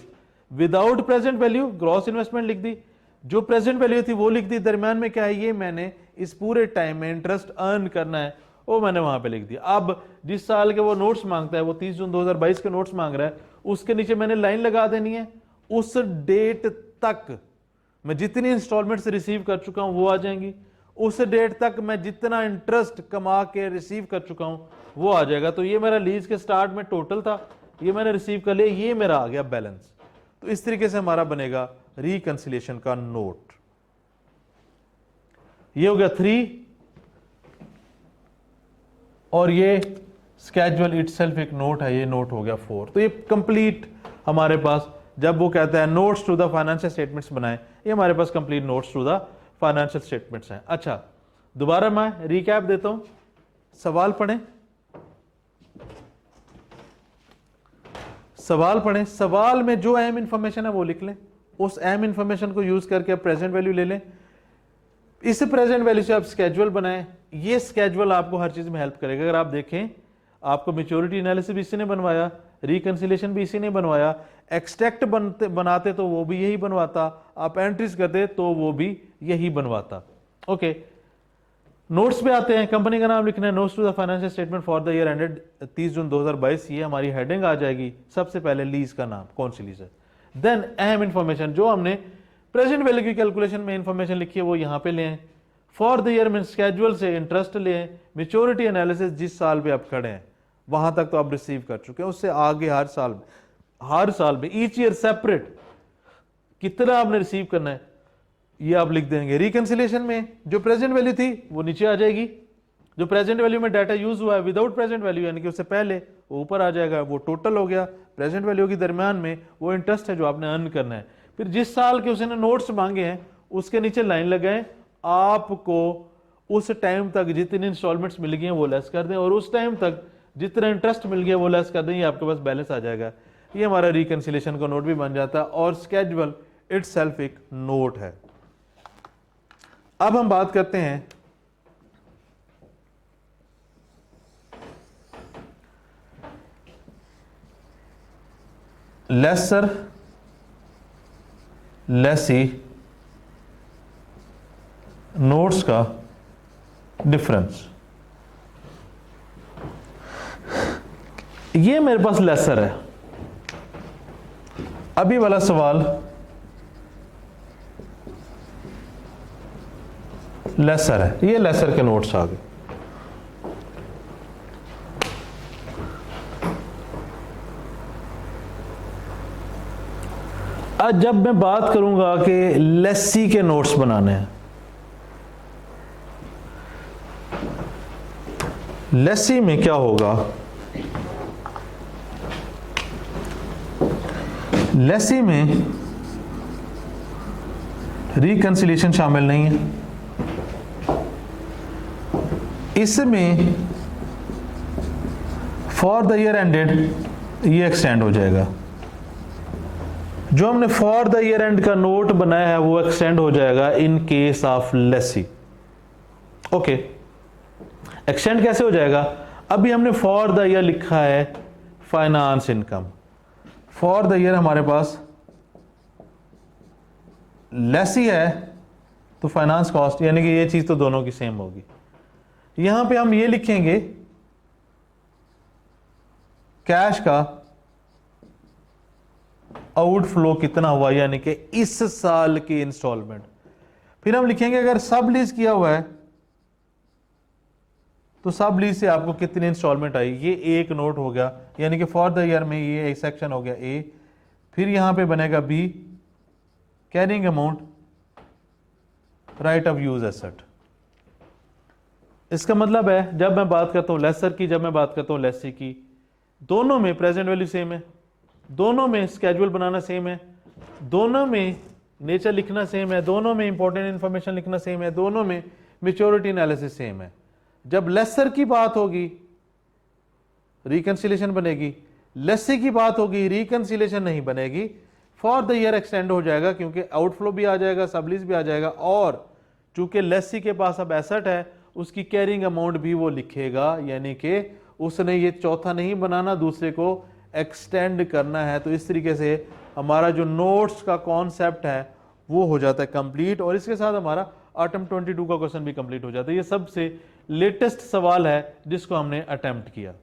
Without present value gross investment लिख दी, जो प्रेजेंट वैल्यू थी वो लिख दी, दरमियान में क्या है ये मैंने इस पूरे टाइम में इंटरेस्ट अर्न करना है वो मैंने वहां पे लिख दिया। अब जिस साल के वो नोट्स मांगता है वो 30 जून 2022 के नोट्स मांग रहा है, उसके नीचे मैंने लाइन लगा देनी है, उस डेट तक मैं जितनी इंस्टॉलमेंट्स रिसीव कर चुका हूं वो आ जाएंगी, उस डेट तक मैं जितना इंटरेस्ट कमा के रिसीव कर चुका हूं वो आ जाएगा। तो ये मेरा लीज के स्टार्ट में टोटल था, ये मैंने रिसीव कर लिया, ये मेरा आ गया बैलेंस। तो इस तरीके से हमारा बनेगा रिकंसिलिएशन का नोट। ये हो गया 3 और ये स्केजुअल इटसेल्फ एक नोट है, ये नोट हो गया 4। तो ये कंप्लीट हमारे पास, जब वो कहता है notes to the financial statements बनाएं, ये हमारे पास complete notes to the financial statements हैं। अच्छा, दोबारा मैं रिकैप देता हूं, सवाल पढ़ें, सवाल पढ़ें। सवाल में जो अहम इंफॉर्मेशन है वो लिख लें, उस अहम इंफॉर्मेशन को यूज करके आप प्रेजेंट वैल्यू ले लें। इस प्रेजेंट वैल्यू से आप स्केजुअल बनाएं। ये स्केजुअल आपको हर चीज में हेल्प करेगा। अगर आप देखें, आपको मैच्योरिटी एनालिसिस भी इसी ने बनवाया, रिकंसिलिएशन भी इसी ने बनवाया, एक्सट्रैक्ट बनाते तो वो भी यही बनवाता, आप एंट्रीज करते तो वो भी यही बनवाता। ओके, नोट्स पे आते हैं। कंपनी का नाम लिखना है, notes to the financial statement for the year ended 30 June 2022। ये हमारी हेडिंग आ जाएगी। सबसे पहले लीज का नाम, कौन सी लीज है। देन अहम इंफॉर्मेशन, जो हमने प्रेजेंट वैल्यू की कैलकुलेशन में इंफॉर्मेशन लिखी है वो यहां पे ले आए। फॉर द ईयर में स्केजुअल से इंटरेस्ट ले आए। मैच्योरिटी एनालिसिस, जिस साल पे आप खड़े हैं वहां तक तो आप रिसीव कर चुके हैं, उससे आगे हर साल में ईच ईयर सेपरेट कितना आपने रिसीव करना है ये आप लिख देंगे। रिकंसिलिएशन में जो प्रेजेंट वैल्यू थी वो नीचे आ जाएगी, जो प्रेजेंट वैल्यू में डाटा यूज हुआ है विदाउट प्रेजेंट वैल्यू यानी कि उससे पहले, वो ऊपर आ जाएगा, वो टोटल हो गया। प्रेजेंट वैल्यू के दरमियान में वो इंटरेस्ट है जो आपने अर्न करना है। फिर जिस साल के उसने नोट्स मांगे हैं उसके नीचे लाइन लगाएं, आपको उस टाइम तक जितनी इंस्टॉलमेंट्स मिल गई हैं वो लेस कर दें, और उस टाइम तक जितना इंटरेस्ट मिल गया वो लेस कर दें, ये आपके पास बैलेंस आ जाएगा। ये हमारा रिकंसिलिएशन का नोट भी बन जाता है, और स्केजुअल इटसेल्फ एक नोट है। अब हम बात करते हैं लेसर लेसी नोट्स का डिफरेंस। ये मेरे पास लेसर है। अभी वाला सवाल लेसर है, ये लेसर के नोट्स आ गए। आज जब मैं बात करूंगा कि लेसी के नोट्स बनाने हैं, लेसी में क्या होगा, लेसी में रिकंसिलिएशन शामिल नहीं है, इसमें फॉर द ईयर एंडेड ये एक्सटेंड हो जाएगा। जो हमने फॉर द ईयर एंड का नोट बनाया है वो एक्सटेंड हो जाएगा in case of Lesi. Okay, extend कैसे हो जाएगा? अभी हमने फॉर द ईयर लिखा है finance income, for the year हमारे पास लेसी है तो फाइनेंस कॉस्ट, यानी कि ये चीज तो दोनों की सेम होगी। यहां पे हम ये लिखेंगे कैश का आउटफ्लो कितना हुआ, यानी कि इस साल की इंस्टॉलमेंट। फिर हम लिखेंगे अगर सब लीज किया हुआ है तो सब लीज से आपको कितनी इंस्टॉलमेंट आई, ये एक नोट हो गया, यानी कि फॉर द ईयर में ये एक सेक्शन हो गया ए। फिर यहां पे बनेगा B, carrying amount right of use asset. इसका मतलब है जब मैं बात करता हूं लेसर की, जब मैं बात करता हूं लेसी की, दोनों में प्रेजेंट वैल्यू सेम है, दोनों में स्केड्यूल बनाना सेम है, दोनों में नेचर लिखना सेम है, दोनों में इंपॉर्टेंट इंफॉर्मेशन लिखना सेम है, दोनों में मैच्योरिटी एनालिसिस सेम है। जब लेसर की बात होगी रिकंसिलिएशन बनेगी, लेसी की बात होगी रिकंसिलिएशन नहीं बनेगी। फॉर द ईयर एक्सटेंड हो जाएगा क्योंकि आउटफ्लो भी आ जाएगा, सबलीज भी आ जाएगा, और चूंकि लेसी के पास अब एसेट है उसकी कैरिंग अमाउंट भी वो लिखेगा, यानी कि उसने ये चौथा नहीं बनाना, दूसरे को एक्सटेंड करना है। तो इस तरीके से हमारा जो नोट्स का कॉन्सेप्ट है वो हो जाता है कंप्लीट, और इसके साथ हमारा आइटम 22 का क्वेश्चन भी कंप्लीट हो जाता है। ये सबसे लेटेस्ट सवाल है जिसको हमने अटेम्प्ट किया।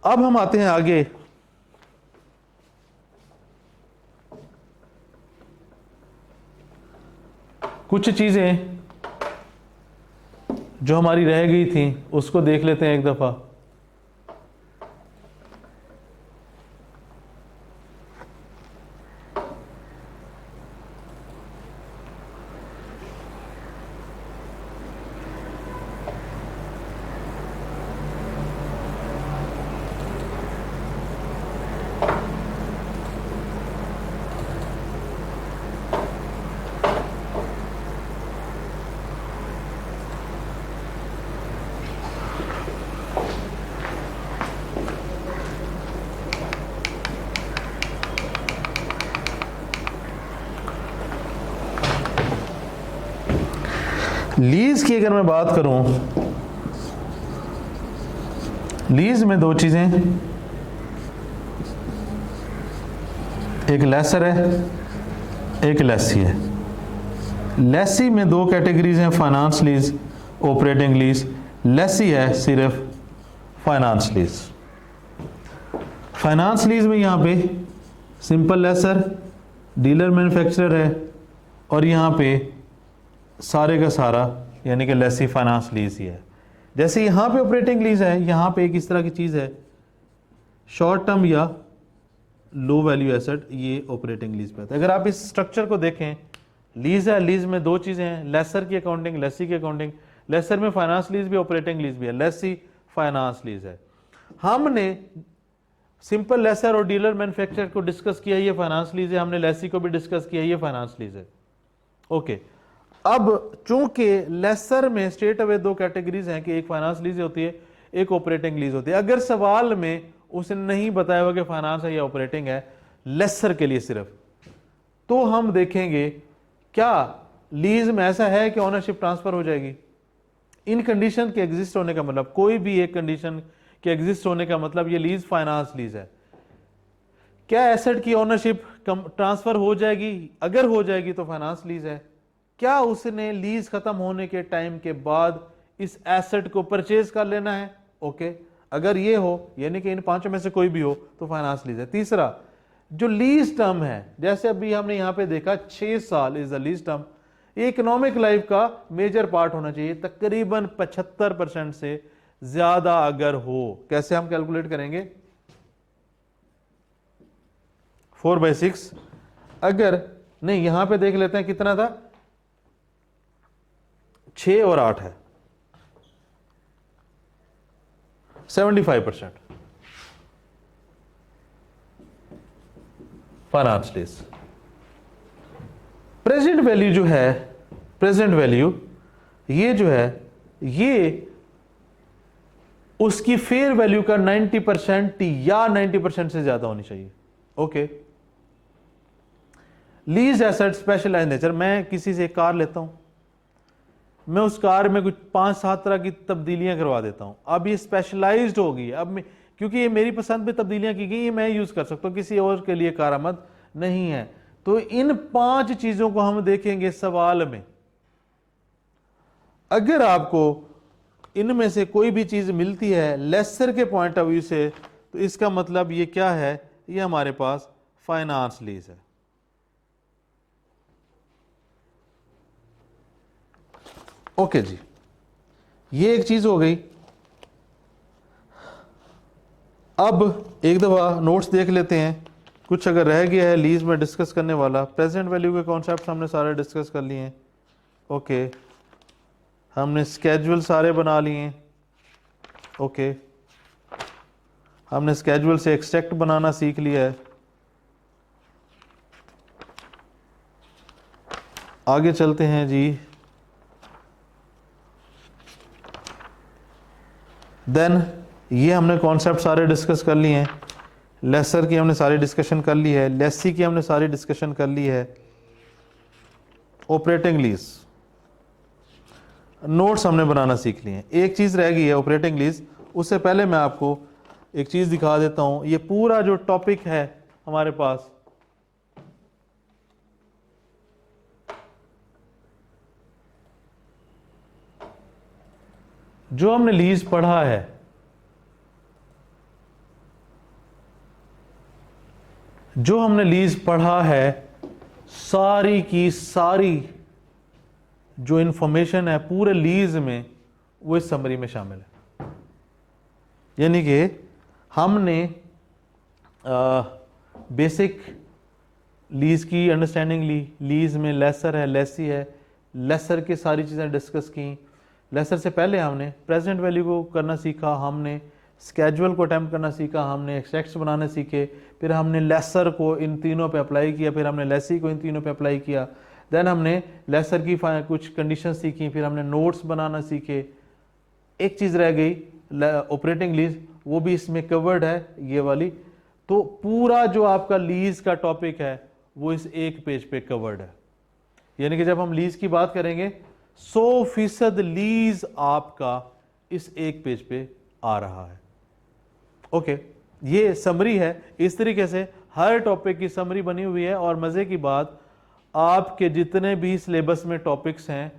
अब हम आते हैं आगे, कुछ चीजें जो हमारी रह गई थी उसको देख लेते हैं एक दफा। लीज की अगर मैं बात करूं, लीज में दो चीजें, एक लेसर है एक लेसी है। लेसी में दो कैटेगरीज हैं, finance lease, operating lease. Lessee है सिर्फ फाइनेंस लीज। फाइनेंस लीज में यहां पे सिंपल लेसर, डीलर मैन्युफैक्चरर है, और यहां पे सारे का सारा यानी कि लेसी फाइनेंस लीज ही है। जैसे यहां पे ऑपरेटिंग लीज है, यहां पे एक इस तरह की चीज है, शॉर्ट टर्म या लो वैल्यू एसेट, ये ऑपरेटिंग लीज पे आता है। अगर आप इस स्ट्रक्चर को देखें, लीज है, लीज में दो चीजें हैं, लेसर की अकाउंटिंग, लेसी की अकाउंटिंग। लेसर में फाइनेंस लीज भी ऑपरेटिंग लीज भी है, लेसी फाइनेंस लीज है। हमने सिंपल लेसर और डीलर मैन्युफैक्चरर को डिस्कस किया, ये फाइनेंस लीज है। हमने लेसी को भी डिस्कस किया, ये फाइनेंस लीज है। ओके, अब चूंकि लेसर में स्ट्रेट अवे दो कैटेगरीज हैं कि एक फाइनेंस लीज होती है, एक ऑपरेटिंग लीज होती है। अगर सवाल में उसने नहीं बताया हुआ कि फाइनेंस है या ऑपरेटिंग है, लेसर के लिए सिर्फ, तो हम देखेंगे क्या लीज में ऐसा है कि ओनरशिप ट्रांसफर हो जाएगी। इन कंडीशन के एग्जिस्ट होने का मतलब, कोई भी एक कंडीशन के एग्जिस्ट होने का मतलब ये लीज फाइनेंस लीज है। क्या एसेट की ओनरशिप ट्रांसफर हो जाएगी? अगर हो जाएगी तो फाइनेंस लीज है। क्या उसने लीज खत्म होने के टाइम के बाद इस एसेट को परचेज कर लेना है? ओके, अगर ये हो यानी कि इन पांचों में से कोई भी हो तो फाइनेंस लीज है। तीसरा, जो लीज टर्म है, जैसे अभी हमने यहां पे देखा 6 साल इज द लीज टर्म, ये इकोनॉमिक लाइफ का मेजर पार्ट होना चाहिए, तकरीबन 75% से ज्यादा अगर हो। कैसे हम कैलकुलेट करेंगे? 4/6, अगर नहीं, यहां पे देख लेते हैं कितना था, 6 और 8 है, 75% फाइनेंस लीज। प्रेजेंट वैल्यू जो है, प्रेजेंट वैल्यू ये जो है, ये उसकी फेयर वैल्यू का 90% या 90% से ज्यादा होनी चाहिए। Okay, lease asset specialised nature, मैं किसी से एक कार लेता हूं, मैं उस कार में कुछ 5-7 तरह की तब्दीलियां करवा देता हूं। अब ये स्पेशलाइज्ड होगी, अब क्योंकि ये मेरी पसंद पे तब्दीलियां की गई, ये मैं यूज कर सकता हूं, किसी और के लिए कारआमद नहीं है। तो इन 5 चीजों को हम देखेंगे सवाल में। अगर आपको इनमें से कोई भी चीज मिलती है लेसर के पॉइंट ऑफ व्यू से, तो इसका मतलब ये क्या है? ये हमारे पास फाइनेंस लीज है। ओके जी, ये एक चीज हो गई। अब एक दफा नोट्स देख लेते हैं, कुछ अगर रह गया है लीज में डिस्कस करने वाला। प्रेजेंट वैल्यू के कॉन्सेप्ट हमने सारे डिस्कस कर लिए हैं। ओके, हमने स्केड्यूल सारे बना लिए हैं। ओके, हमने स्केड्यूल से एक्सट्रैक्ट बनाना सीख लिया है। आगे चलते हैं जी। देन ये हमने कॉन्सेप्ट सारे डिस्कस कर लिए हैं। लेसर की हमने सारी डिस्कशन कर ली है, लेसी की हमने सारी डिस्कशन कर ली है, ऑपरेटिंग लीज नोट्स हमने बनाना सीख लिए हैं। एक चीज रह गई है ऑपरेटिंग लीज, उससे पहले मैं आपको एक चीज दिखा देता हूं। ये पूरा जो टॉपिक है हमारे पास, जो हमने लीज पढ़ा है, जो हमने लीज पढ़ा है, सारी की सारी जो इंफॉर्मेशन है पूरे लीज में, वो इस समरी में शामिल है। यानी कि हमने बेसिक लीज की अंडरस्टैंडिंग ली, लीज में लेसर है, लेसी है, लेसर की सारी चीज़ें डिस्कस की। लेसर से पहले हमने प्रेजेंट वैल्यू को करना सीखा, हमने स्केड्यूल को अटैम्प्ट करना सीखा, हमने एक्सट्रैक्ट्स बनाने सीखे, फिर हमने लेसर को इन तीनों पे अप्लाई किया, फिर हमने लेसी को इन तीनों पे अप्लाई किया। देन हमने लेसर की कुछ कंडीशन सीखी, फिर हमने नोट्स बनाना सीखे। एक चीज़ रह गई ऑपरेटिंग लीज, वो भी इसमें कवर्ड है, ये वाली। तो पूरा जो आपका लीज का टॉपिक है वो इस एक पेज पे कवर्ड है। यानी कि जब हम लीज की बात करेंगे 100% लीज आपका इस एक पेज पे आ रहा है। ओके, ये समरी है। इस तरीके से हर टॉपिक की समरी बनी हुई है। और मजे की बात, आपके जितने भी सिलेबस में टॉपिक्स हैं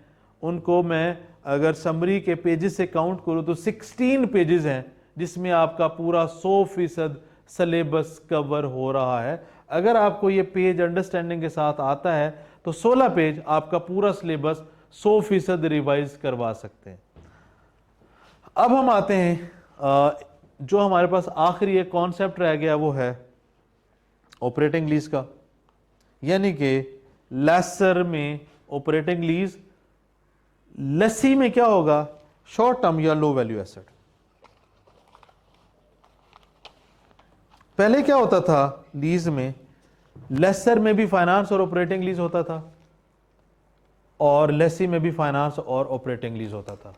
उनको मैं अगर समरी के पेजेस से काउंट करूं तो 16 पेजेस हैं, जिसमें आपका पूरा 100% सिलेबस कवर हो रहा है। अगर आपको ये पेज अंडरस्टैंडिंग के साथ आता है तो 16 पेज आपका पूरा सिलेबस 100% रिवाइज करवा सकते हैं। अब हम आते हैं जो हमारे पास आखिरी एक कॉन्सेप्ट रह गया, वो है ऑपरेटिंग लीज का, यानी कि लेसर में ऑपरेटिंग लीज, लेसी में क्या होगा, शॉर्ट टर्म या लो वैल्यू एसेट। पहले क्या होता था लीज में, लेसर में भी फाइनेंस और ऑपरेटिंग लीज होता था और लेसी में भी फाइनेंस और ऑपरेटिंग लीज होता था।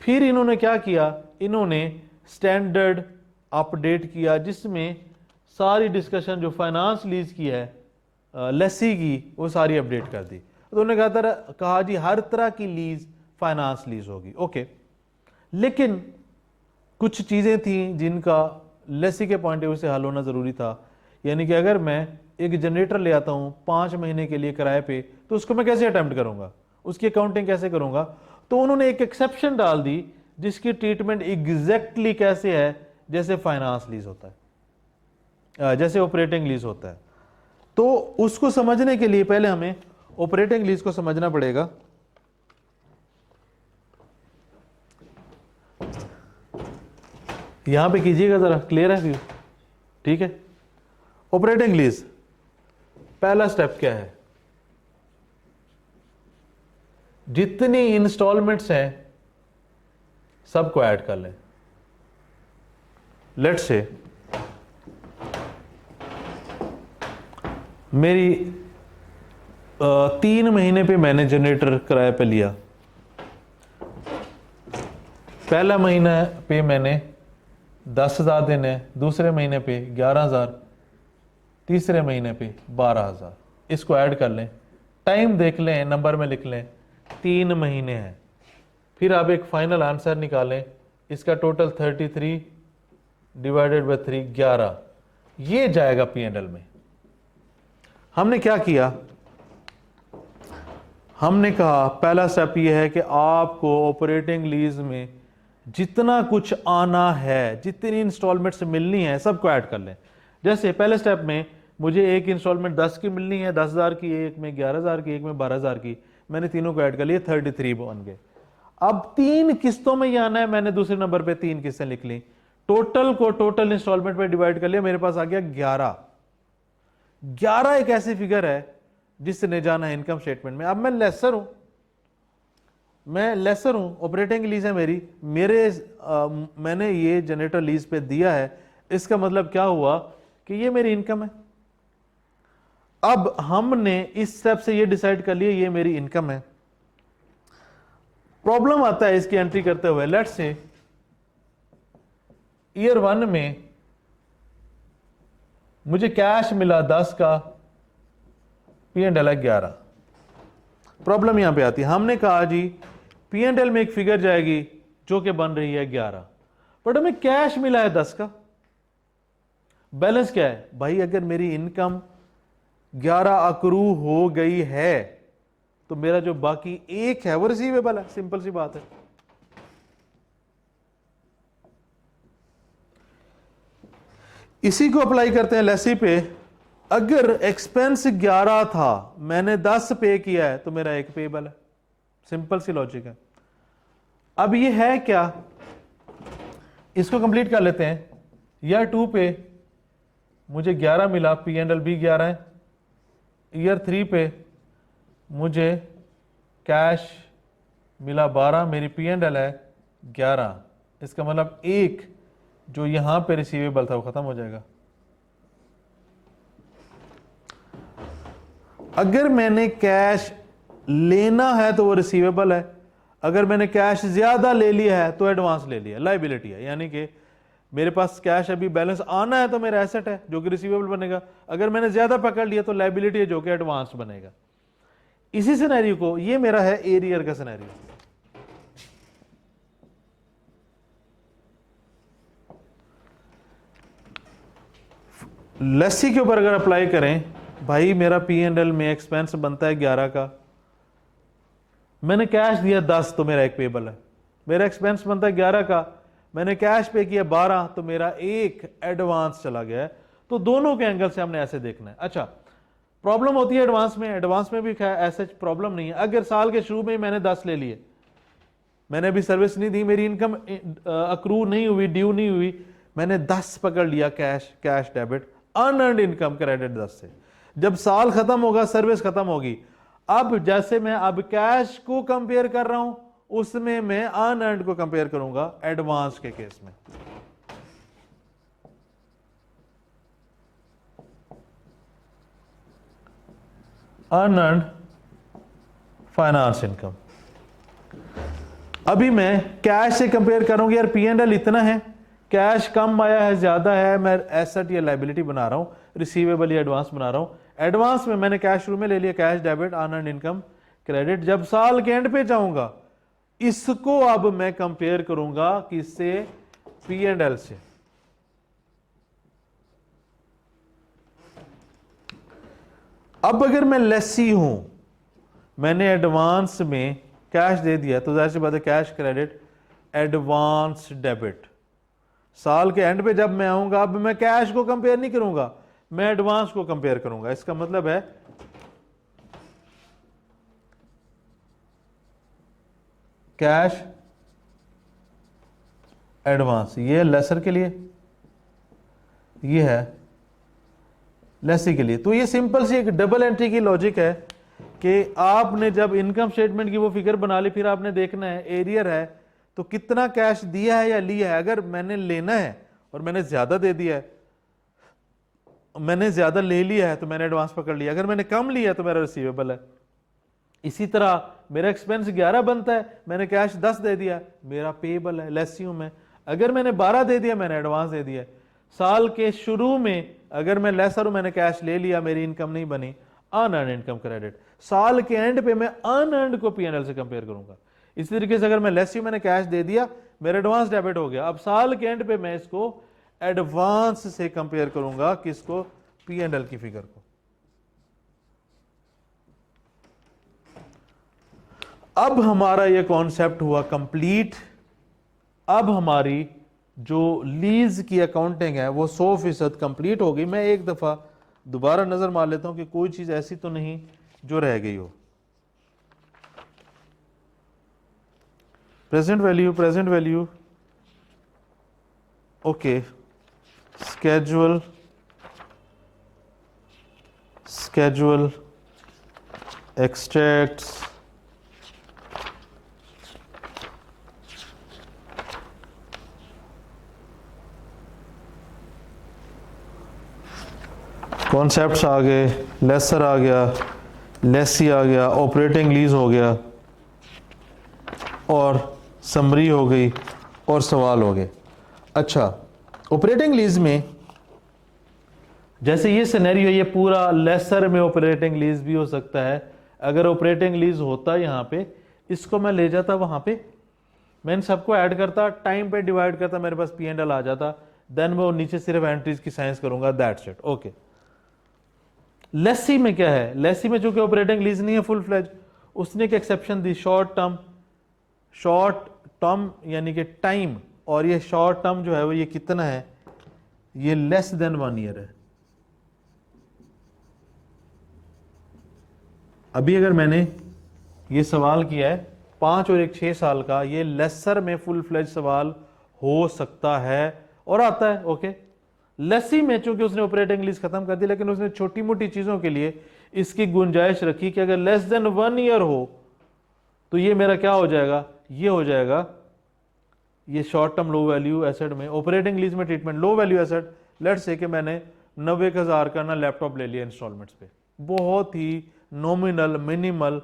फिर इन्होंने क्या किया, इन्होंने स्टैंडर्ड अपडेट किया जिसमें सारी डिस्कशन जो फाइनेंस लीज की है, लेसी की, वो सारी अपडेट कर दी। तो उन्होंने कहा जी हर तरह की लीज फाइनेंस लीज होगी। ओके, लेकिन कुछ चीजें थी जिनका लेसी के पॉइंट ऑफ व्यू से हल होना जरूरी था। यानी कि अगर मैं एक जनरेटर ले आता हूं 5 महीने के लिए किराए पे, तो उसको मैं कैसे अटेम्प्ट करूंगा, उसकी अकाउंटिंग कैसे करूंगा। तो उन्होंने एक एक्सेप्शन डाल दी जिसकी ट्रीटमेंट एग्जैक्टली कैसे है जैसे फाइनेंस लीज होता है, जैसे ऑपरेटिंग लीज होता है। तो उसको समझने के लिए पहले हमें ऑपरेटिंग लीज को समझना पड़ेगा। यहां पे कीजिएगा जरा, क्लियर है व्यू, ठीक है। ऑपरेटिंग लीज पहला स्टेप क्या है, जितनी इंस्टॉलमेंट्स हैं सबको ऐड कर लें। लेट्स से मेरी 3 महीने पे मैंने जनरेटर किराए पे लिया। पहला महीना पे मैंने 10,000 देने हैं, दूसरे महीने पे 11,000, तीसरे महीने पे 12,000। इसको ऐड कर लें, टाइम देख लें, नंबर में लिख लें, 3 महीने हैं। फिर आप एक फाइनल आंसर निकालें, इसका टोटल 33 डिवाइडेड बाय 3 11, ये जाएगा P&L में। हमने क्या किया, हमने कहा पहला स्टेप ये है कि आपको ऑपरेटिंग लीज में जितना कुछ आना है, जितनी इंस्टॉलमेंट्स मिलनी है, सबको ऐड कर लें। जैसे पहले स्टेप में मुझे एक इंस्टॉलमेंट 10 की मिलनी है, 10,000 की, एक में 11,000 की, एक में 12,000 की, मैंने तीनों को ऐड कर लिया, 33 बन गए। अब 3 किस्तों में ये आना है, मैंने दूसरे नंबर पे 3 किस्तें लिख ली, टोटल को टोटल इंस्टॉलमेंट में डिवाइड कर लिया, मेरे पास आ गया 11। 11 एक ऐसी फिगर है जिसने जाना है इनकम स्टेटमेंट में। अब मैं लेसर हूं, ऑपरेटिंग लीज है मेरी, मैंने ये जनरेटर लीज पे दिया है, इसका मतलब क्या हुआ कि ये मेरी इनकम है। अब हमने इस स्टेप से ये डिसाइड कर लिया ये मेरी इनकम है। प्रॉब्लम आता है इसकी एंट्री करते हुए। लेट्स से ईयर 1 में मुझे कैश मिला 10 का, P&L है 11। प्रॉब्लम यहां पे आती है, हमने कहा जी P&L में एक फिगर जाएगी जो कि बन रही है 11, बट हमें कैश मिला है 10 का। बैलेंस क्या है भाई, अगर मेरी इनकम 11 अक्रू हो गई है तो मेरा जो बाकी 1 है वो रिसीवेबल है, सिंपल सी बात है। इसी को अप्लाई करते हैं लेसी पे। अगर एक्सपेंस 11 था, मैंने 10 पे किया है, तो मेरा 1 पेबल है, सिंपल सी लॉजिक है। अब ये है क्या, इसको कंप्लीट कर लेते हैं। ईयर 2 पे मुझे 11 मिला, P&L भी 11 है। ईयर 3 पे मुझे कैश मिला 12, मेरी P&L है 11। इसका मतलब 1 जो यहां पे रिसीवेबल था वो खत्म हो जाएगा। अगर मैंने कैश लेना है तो वो रिसीवेबल है, अगर मैंने कैश ज्यादा ले लिया है तो एडवांस ले लिया, लायबिलिटी है। यानी कि मेरे पास कैश अभी बैलेंस आना है तो मेरा एसेट है जो कि रिसीवेबल बनेगा, अगर मैंने ज्यादा पकड़ लिया तो लायबिलिटी है जो कि एडवांस बनेगा। इसी सिनेरियो को, ये मेरा है एरियर का सिनेरियो। लेसी के ऊपर अगर अप्लाई करें, भाई मेरा P&L में एक्सपेंस बनता है 11 का, मैंने कैश दिया 10 तो मेरा एक पेबल है। मेरा एक्सपेंस बनता है 11 का, मैंने कैश पे किया 12 तो मेरा एक एडवांस चला गया है। तो दोनों के एंगल से हमने ऐसे देखना है। अच्छा, प्रॉब्लम होती है एडवांस में भी ऐसे प्रॉब्लम नहीं है। अगर साल के शुरू में मैंने 10 ले लिए, मैंने अभी सर्विस नहीं दी, मेरी इनकम अक्रू नहीं हुई, ड्यू नहीं हुई, मैंने 10 पकड़ लिया cash debit, unearned income credit 10 से। जब साल खत्म होगा, सर्विस खत्म होगी, अब जैसे मैं अब कैश को कंपेयर कर रहा हूं, उसमें मैं अनअर्न्ड को कंपेयर करूंगा एडवांस के केस में। Unearned finance income. अभी मैं कैश से कंपेयर करूंगी, यार P&L इतना है, कैश कम आया है, ज्यादा है, मैं एसेट या लायबिलिटी बना रहा हूं, रिसीवेबल या एडवांस बना रहा हूं। एडवांस में मैंने कैश शुरू में ले लिया, cash debit, unearned income credit. जब साल के एंड पे जाऊंगा, इसको अब मैं कंपेयर करूंगा किससे? P&L से। अब अगर मैं लेसी हूं, मैंने एडवांस में कैश दे दिया, तो जाहिर सी बात है कैश क्रेडिट, एडवांस डेबिट। साल के एंड पे जब मैं आऊंगा, अब मैं कैश को कंपेयर नहीं करूंगा, मैं एडवांस को कंपेयर करूंगा। इसका मतलब है कैश एडवांस, ये लेसर के लिए, ये है लेसी के लिए। तो ये सिंपल सी एक डबल एंट्री की लॉजिक है कि आपने जब इनकम स्टेटमेंट की वो फिगर बना ली, फिर आपने देखना है एरियर है तो कितना कैश दिया है या लिया है। अगर मैंने लेना है और मैंने ज्यादा दे दिया है, मैंने ज्यादा ले लिया है तो मैंने एडवांस पकड़ लिया, अगर मैंने कम लिया तो मेरा रिसीवेबल है। इसी तरह मेरा एक्सपेंस 11 बनता है, मैंने कैश 10 दे दिया, मेरा पेबल है, लेसी हूं मैं। अगर मैंने 12 दे दिया, मैंने एडवांस दे दिया। साल के शुरू में अगर मैं लेसर हूं, मैंने कैश ले लिया, मेरी इनकम नहीं बनी, अनअर्न्ड इनकम क्रेडिट। साल के एंड पे मैं अनअर्न्ड को P&L से कंपेयर करूंगा। इस तरीके से अगर मैं लेसी हूं, मैंने कैश दे दिया, मेरा एडवांस डेबिट हो गया, अब साल के एंड पे मैं इसको एडवांस से कंपेयर करूंगा, किसको? P&L की फिगर को। अब हमारा यह कॉन्सेप्ट हुआ कंप्लीट। अब हमारी जो लीज की अकाउंटिंग है वो 100% कंप्लीट हो गई। मैं एक दफा दोबारा नजर मार लेता हूं कि कोई चीज ऐसी तो नहीं जो रह गई हो। Present value okay, schedule extracts concepts आ गए, लेसर आ गया, लेसी आ गया, ऑपरेटिंग लीज हो गया, और समरी हो गई, और सवाल हो गए। अच्छा, ऑपरेटिंग लीज में जैसे ये सिनेरियो, ये पूरा लेसर में ऑपरेटिंग लीज भी हो सकता है। अगर ऑपरेटिंग लीज होता यहाँ पे, इसको मैं ले जाता वहां पे, मैं इन सबको ऐड करता, टाइम पे डिवाइड करता, मेरे पास P&L आ जाता, देन मैं वो नीचे सिर्फ एंट्रीज की साइंस करूंगा, दैट्स इट। ओके। लेसी में क्या है? लेसी में चूंकि ऑपरेटिंग लीज नहीं है फुल फ्लेज, उसने एक एक्सेप्शन दी, शॉर्ट टर्म यानी कि टाइम, और ये शॉर्ट टर्म जो है वो ये कितना है? ये लेस देन 1 ईयर है। अभी अगर मैंने ये सवाल किया है 5 और 1 6 साल का, ये लेसर में फुल फ्लेज सवाल हो सकता है और आता है। ओके। लेसी में चूंकि उसने ऑपरेटिंग लीज खत्म कर दी, लेकिन उसने छोटी मोटी चीजों के लिए इसकी गुंजाइश रखी कि अगर लेस देन 1 ईयर हो तो ये मेरा क्या हो जाएगा? ये हो जाएगा ये short term low value asset में, ऑपरेटिंग लीज में treatment low value asset. Let's say कि मैंने 90,000 का ना लैपटॉप ले लिया इंस्टॉलमेंट्स पे, बहुत ही नॉमिनल मिनिमल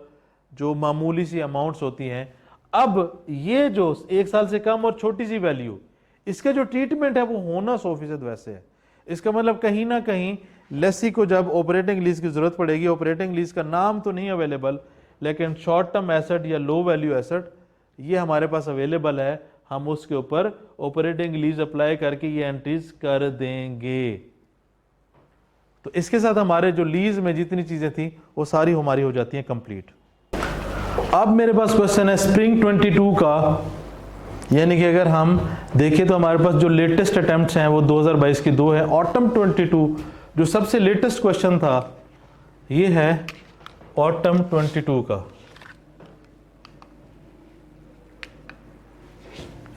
जो मामूली सी अमाउंट्स होती हैं। अब ये जो 1 साल से कम और छोटी सी वैल्यू, इसका जो ट्रीटमेंट है वो होना 100% वैसे है। इसका मतलब कहीं ना कहीं लेसी को जब ऑपरेटिंग लीज की जरूरत पड़ेगी, ऑपरेटिंग लीज का नाम तो नहीं अवेलेबल, लेकिन शॉर्ट टर्म एसेट या लो वैल्यू एसेट ये हमारे पास अवेलेबल है, हम उसके ऊपर ऑपरेटिंग लीज अप्लाई करके ये एंट्रीज कर देंगे। तो इसके साथ हमारे जो लीज में जितनी चीजें थी वो सारी हमारी हो जाती हैं कंप्लीट। अब मेरे पास क्वेश्चन है स्प्रिंग 22 का, यानी कि अगर हम देखें तो हमारे पास जो लेटेस्ट अटेम्प्ट्स हैं वो 2022 की 2 है। ऑटम 22 जो सबसे लेटेस्ट क्वेश्चन था ये है ऑटम 22 का,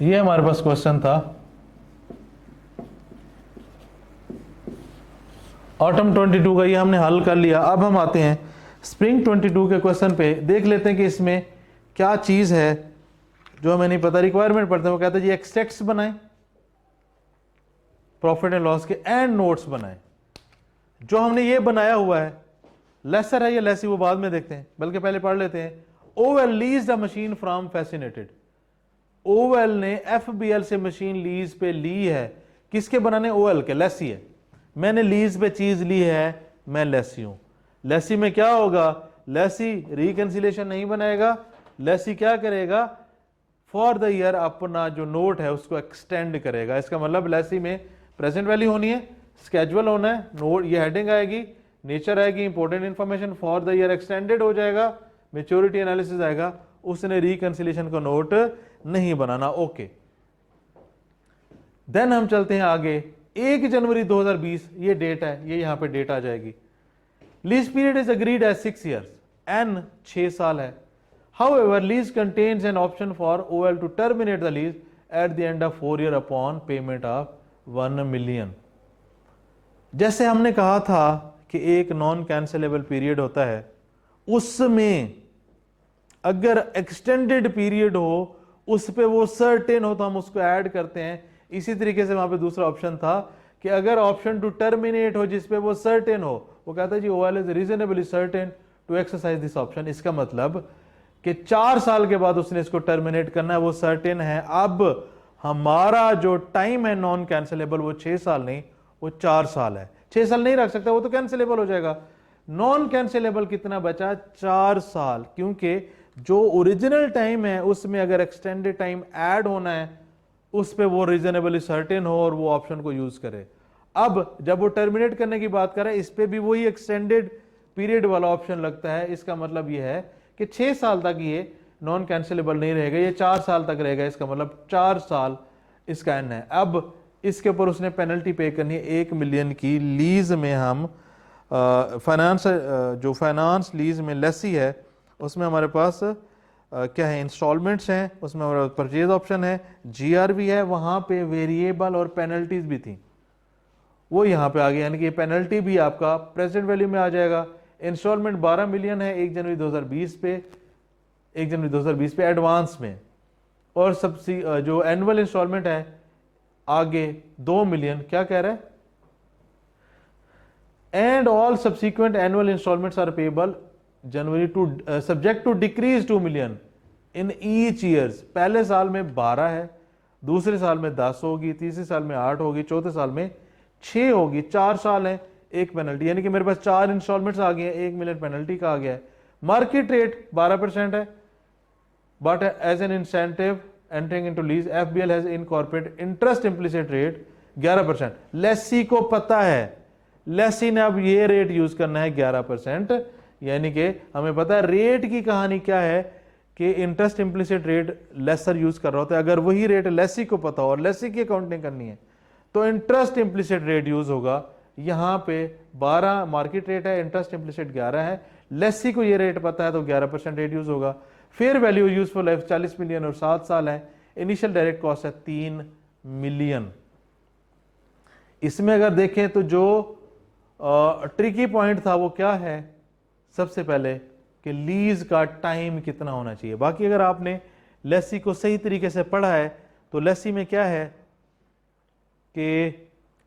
ये हमारे पास क्वेश्चन था ऑटम 22 का, ये हमने हल कर लिया। अब हम आते हैं स्प्रिंग 22 के क्वेश्चन पे, देख लेते हैं कि इसमें क्या चीज है जो हमें नहीं पता। रिक्वायरमेंट पढ़ते हैं, वो कहते हैं जी एक्सट्रैक्ट्स बनाएं प्रॉफिट एंड लॉस के एंड नोट्स बनाएं। जो हमने ये बनाया हुआ है लेसर है या लेसी वो बाद में देखते हैं, बल्कि पहले पढ़ लेते हैं। Oval lease the machine from fascinated, oval ने एफबीएल से मशीन लीज पे ली है, किसके बनाने? ओवेल के, लेसी है। मैंने लीज पे चीज ली है, मैं लेसी हूं। लेसी में क्या होगा? लेसी रिकंसिलेशन नहीं बनाएगा, लेसी क्या करेगा? फॉर द ईयर अपना जो नोट है उसको एक्सटेंड करेगा। इसका मतलब लेसी में प्रेजेंट वैल्यू होनी है, स्केजुअल होना है, नोट ये हेडिंग आएगी, नेचर आएगी, important information, for the year extended हो जाएगा, मेच्योरिटी एनालिसिस आएगा, उसने रिकंसिलेशन का नोट नहीं बनाना। ओके, देन हम चलते हैं आगे। 1 जनवरी 2020 ये डेट है, ये यहां पे डेट आ जाएगी। Lease period is agreed as 6 years, N 6 साल है। However, lease contains an option for OL to terminate the lease at the end of 4 year upon payment of 1 million। जैसे हमने कहा था कि एक नॉन कैंसिलेबल पीरियड होता है, उसमें अगर एक्सटेंडेड पीरियड हो उस पे वो सर्टेन हो तो हम उसको ऐड करते हैं। इसी तरीके से वहां पे दूसरा ऑप्शन था कि अगर ऑप्शन टू टर्मिनेट हो जिसपे वो सर्टेन हो, वो कहता है जी OL is reasonably certain to exercise this option. इसका मतलब कि 4 साल के बाद उसने इसको टर्मिनेट करना है, वो सर्टेन है। अब हमारा जो टाइम है नॉन कैंसिलेबल वो 6 साल नहीं, वो 4 साल है। 6 साल नहीं रख सकता, वो तो कैंसिलेबल हो जाएगा। नॉन कैंसिलेबल कितना बचा? 4 साल, क्योंकि जो ओरिजिनल टाइम है उसमें अगर एक्सटेंडेड टाइम ऐड होना है उस पे वो रीजनेबली सर्टेन हो और वो ऑप्शन को यूज करे। अब जब वो टर्मिनेट करने की बात करें, इस पे भी वही एक्सटेंडेड पीरियड वाला ऑप्शन लगता है। इसका मतलब ये है कि 6 साल तक ये नॉन कैंसिलेबल नहीं रहेगा, ये 4 साल तक रहेगा। इसका मतलब 4 साल इसका एन है। अब इसके ऊपर उसने पेनल्टी पे करनी है 1 मिलियन की। लीज में हम फाइनेंस जो फाइनेंस लीज में लेसी है उसमें हमारे पास क्या है? इंस्टॉलमेंट्स हैं, उसमें हमारा परचेज ऑप्शन है, GRV है, वहां पे वेरिएबल और पेनल्टीज भी थी, वो यहाँ पे आ गया, यानी कि पेनल्टी भी आपका प्रेजेंट वैल्यू में आ जाएगा। इंस्टॉलमेंट 12 मिलियन है 1 जनवरी 2020 पे, 1 जनवरी 2020 पे एडवांस में, और सबसे जो एनुअल इंस्टॉलमेंट है आगे 2 मिलियन। क्या कह रहा है? And all subsequent annual instalments are payable January to subject to decrease 2 million in each years. पहले साल में 12 है, दूसरे साल में 10 होगी, तीसरे साल में 8 होगी, चौथे साल में 6 होगी। 4 साल है, एक पेनल्टी, यानी कि मेरे पास 4 इंस्टॉलमेंट्स आ गए हैं, 1 मिलियन पेनल्टी का आ गया है। मार्केट रेट 12% है, but as an incentive entering into lease FBL has incorporated interest implicit rate 11%। Lessee को पता है, लेसी ने अब ये रेट यूज करना है 11%, यानी कि हमें पता है रेट की कहानी क्या है कि interest implicit rate lessor use कर रहा होता है। अगर वही रेट लेसी को पता हो और लेसी की अकाउंटिंग करनी है तो इंटरेस्ट इंप्लिसिट रेट यूज होगा। यहां पे 12 मार्केट रेट है, इंटरेस्ट इंप्लिसिट 11 है, लेसी को ये रेट पता है तो 11% रेट यूज होगा। Fair value useful life 40 million और 7 साल है। इनिशियल डायरेक्ट कॉस्ट है 3 मिलियन। इसमें अगर देखें तो जो ट्रिकी पॉइंट था वो क्या है? सबसे पहले कि लीज का टाइम कितना होना चाहिए। बाकी अगर आपने लेसी को सही तरीके से पढ़ा है तो लेसी में क्या है कि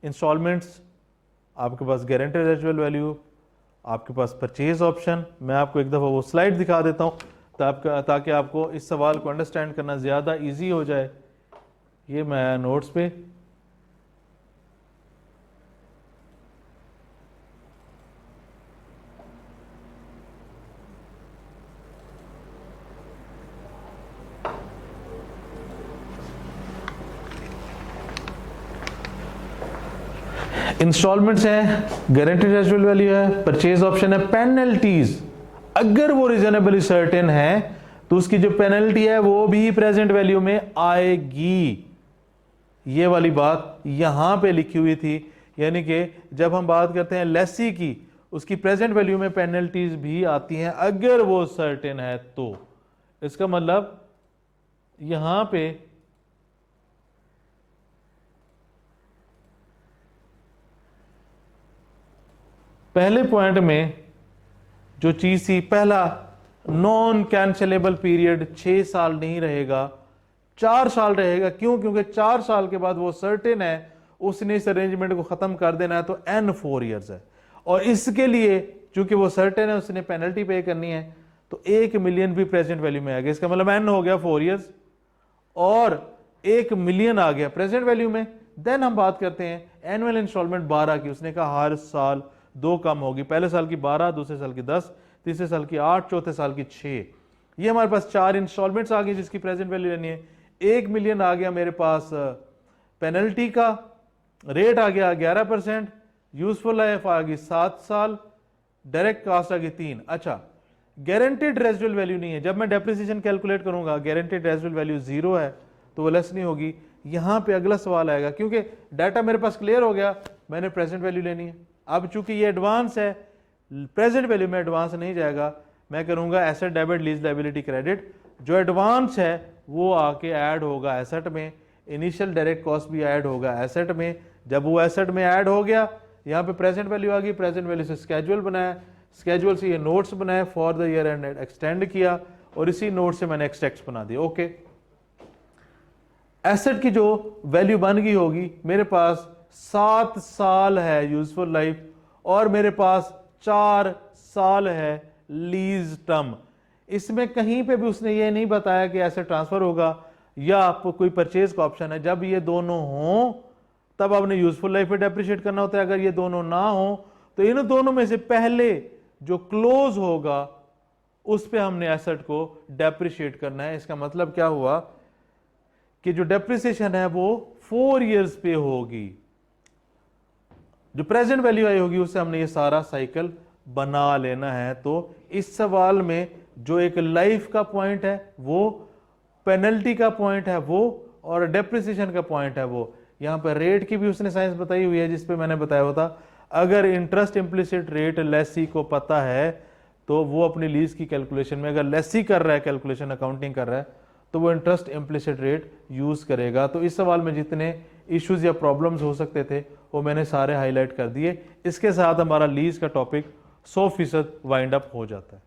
इंस्टॉलमेंट्स, आपके पास गारंटेड रेजिडुअल वैल्यू, आपके पास परचेज ऑप्शन। मैं आपको एक दफ़ा वो स्लाइड दिखा देता हूँ ताकि आपको इस सवाल को अंडरस्टैंड करना ज़्यादा इजी हो जाए। ये मैं नोट्स पे इंस्टॉलमेंट्स है, गारंटीड रेजिडुअल वैल्यू है, परचेज ऑप्शन है, पेनल्टीज अगर वो रीजनेबली सर्टेन है तो उसकी जो पेनल्टी है वो भी प्रेजेंट वैल्यू में आएगी। ये वाली बात यहां पे लिखी हुई थी, यानी कि जब हम बात करते हैं लेसी की, उसकी प्रेजेंट वैल्यू में पेनल्टीज भी आती हैं अगर वो सर्टेन है तो। इसका मतलब यहां पे पहले पॉइंट में जो चीज थी, पहला नॉन कैंसिलेबल पीरियड 6 साल नहीं रहेगा, 4 साल रहेगा। क्यों? क्योंकि 4 साल के बाद वो सर्टेन है, उसने इस अरेंजमेंट को खत्म कर देना है, तो n 4 ईयर्स है। और इसके लिए चूंकि वो सर्टेन है, उसने पेनल्टी पे करनी है, तो 1 मिलियन भी प्रेजेंट वैल्यू में आ गया। इसका मतलब n हो गया 4 ईयर्स और 1 मिलियन आ गया प्रेजेंट वैल्यू में। देन हम बात करते हैं एनुअल इंस्टॉलमेंट 12 की। उसने कहा हर साल 2 कम होगी, पहले साल की 12, दूसरे साल की 10, तीसरे साल की 8, चौथे साल की 6। ये हमारे पास 4 इंस्टॉलमेंट्स आ गई जिसकी प्रेजेंट वैल्यू लेनी है। 1 मिलियन आ गया मेरे पास पेनल्टी का, रेट आ गया 11%, यूजफुल लाइफ आ गई 7 साल, डायरेक्ट कास्ट आ गई 3। अच्छा, गारंटीड रेजिडुअल वैल्यू नहीं है। जब मैं डेप्रिसिएशन कैलकुलेट करूंगा, गारंटीड रेजिडुअल वैल्यू 0 है तो वो लेस नहीं होगी। यहां पे अगला सवाल आएगा, क्योंकि डाटा मेरे पास क्लियर हो गया, मैंने प्रेजेंट वैल्यू लेनी है। अब चूंकि ये एडवांस है, प्रेजेंट वैल्यू में एडवांस नहीं जाएगा, मैं करूंगा asset debit lease liability credit. जो एडवांस है वो आके ऐड होगा एसेट में, इनिशियल डायरेक्ट कॉस्ट भी ऐड होगा एसेट में। जब वो एसेट में ऐड हो गया, यहाँ पे प्रेजेंट वैल्यू आ गई, प्रेजेंट वैल्यू से स्केजुअल बनाया, स्केजुअल से ये नोट्स बनाए, for the year and extend किया, और इसी नोट से मैंने एक्सटेक्स बना दिया। ओके, एसेट की जो वैल्यू बन गई होगी, मेरे पास 7 साल है यूजफुल लाइफ और मेरे पास 4 साल है लीज टर्म। इसमें कहीं पे भी उसने ये नहीं बताया कि एसेट ट्रांसफर होगा या आपको कोई परचेज का ऑप्शन है। जब ये दोनों हों तब आपने यूजफुल लाइफ पे डेप्रिशिएट करना होता है। अगर ये दोनों ना हो तो इन दोनों में से पहले जो क्लोज होगा उस पे हमने एसेट को डेप्रिशिएट करना है। इसका मतलब क्या हुआ कि जो डेप्रिसिएशन है वो 4 इयर्स पे होगी, जो प्रेजेंट वैल्यू आई होगी उससे हमने ये सारा साइकिल बना लेना है। तो इस सवाल में जो एक लाइफ का पॉइंट है वो, पेनल्टी का पॉइंट है वो, और डेप्रिसिएशन का पॉइंट है वो। यहां पर रेट की भी उसने साइंस बताई हुई है, जिसपे मैंने बताया होता अगर इंटरेस्ट इम्प्लिसिट रेट लेसी को पता है तो वो अपनी लीज की कैलकुलेशन में, अगर लेसी कर रहा है कैलकुलेशन, अकाउंटिंग कर रहा है, तो वो इंटरेस्ट इम्प्लिसिट रेट यूज करेगा। तो इस सवाल में जितने इश्यूज या प्रॉब्लम्स हो सकते थे वो मैंने सारे हाईलाइट कर दिए। इसके साथ हमारा लीज का टॉपिक 100% वाइंड अप हो जाता है।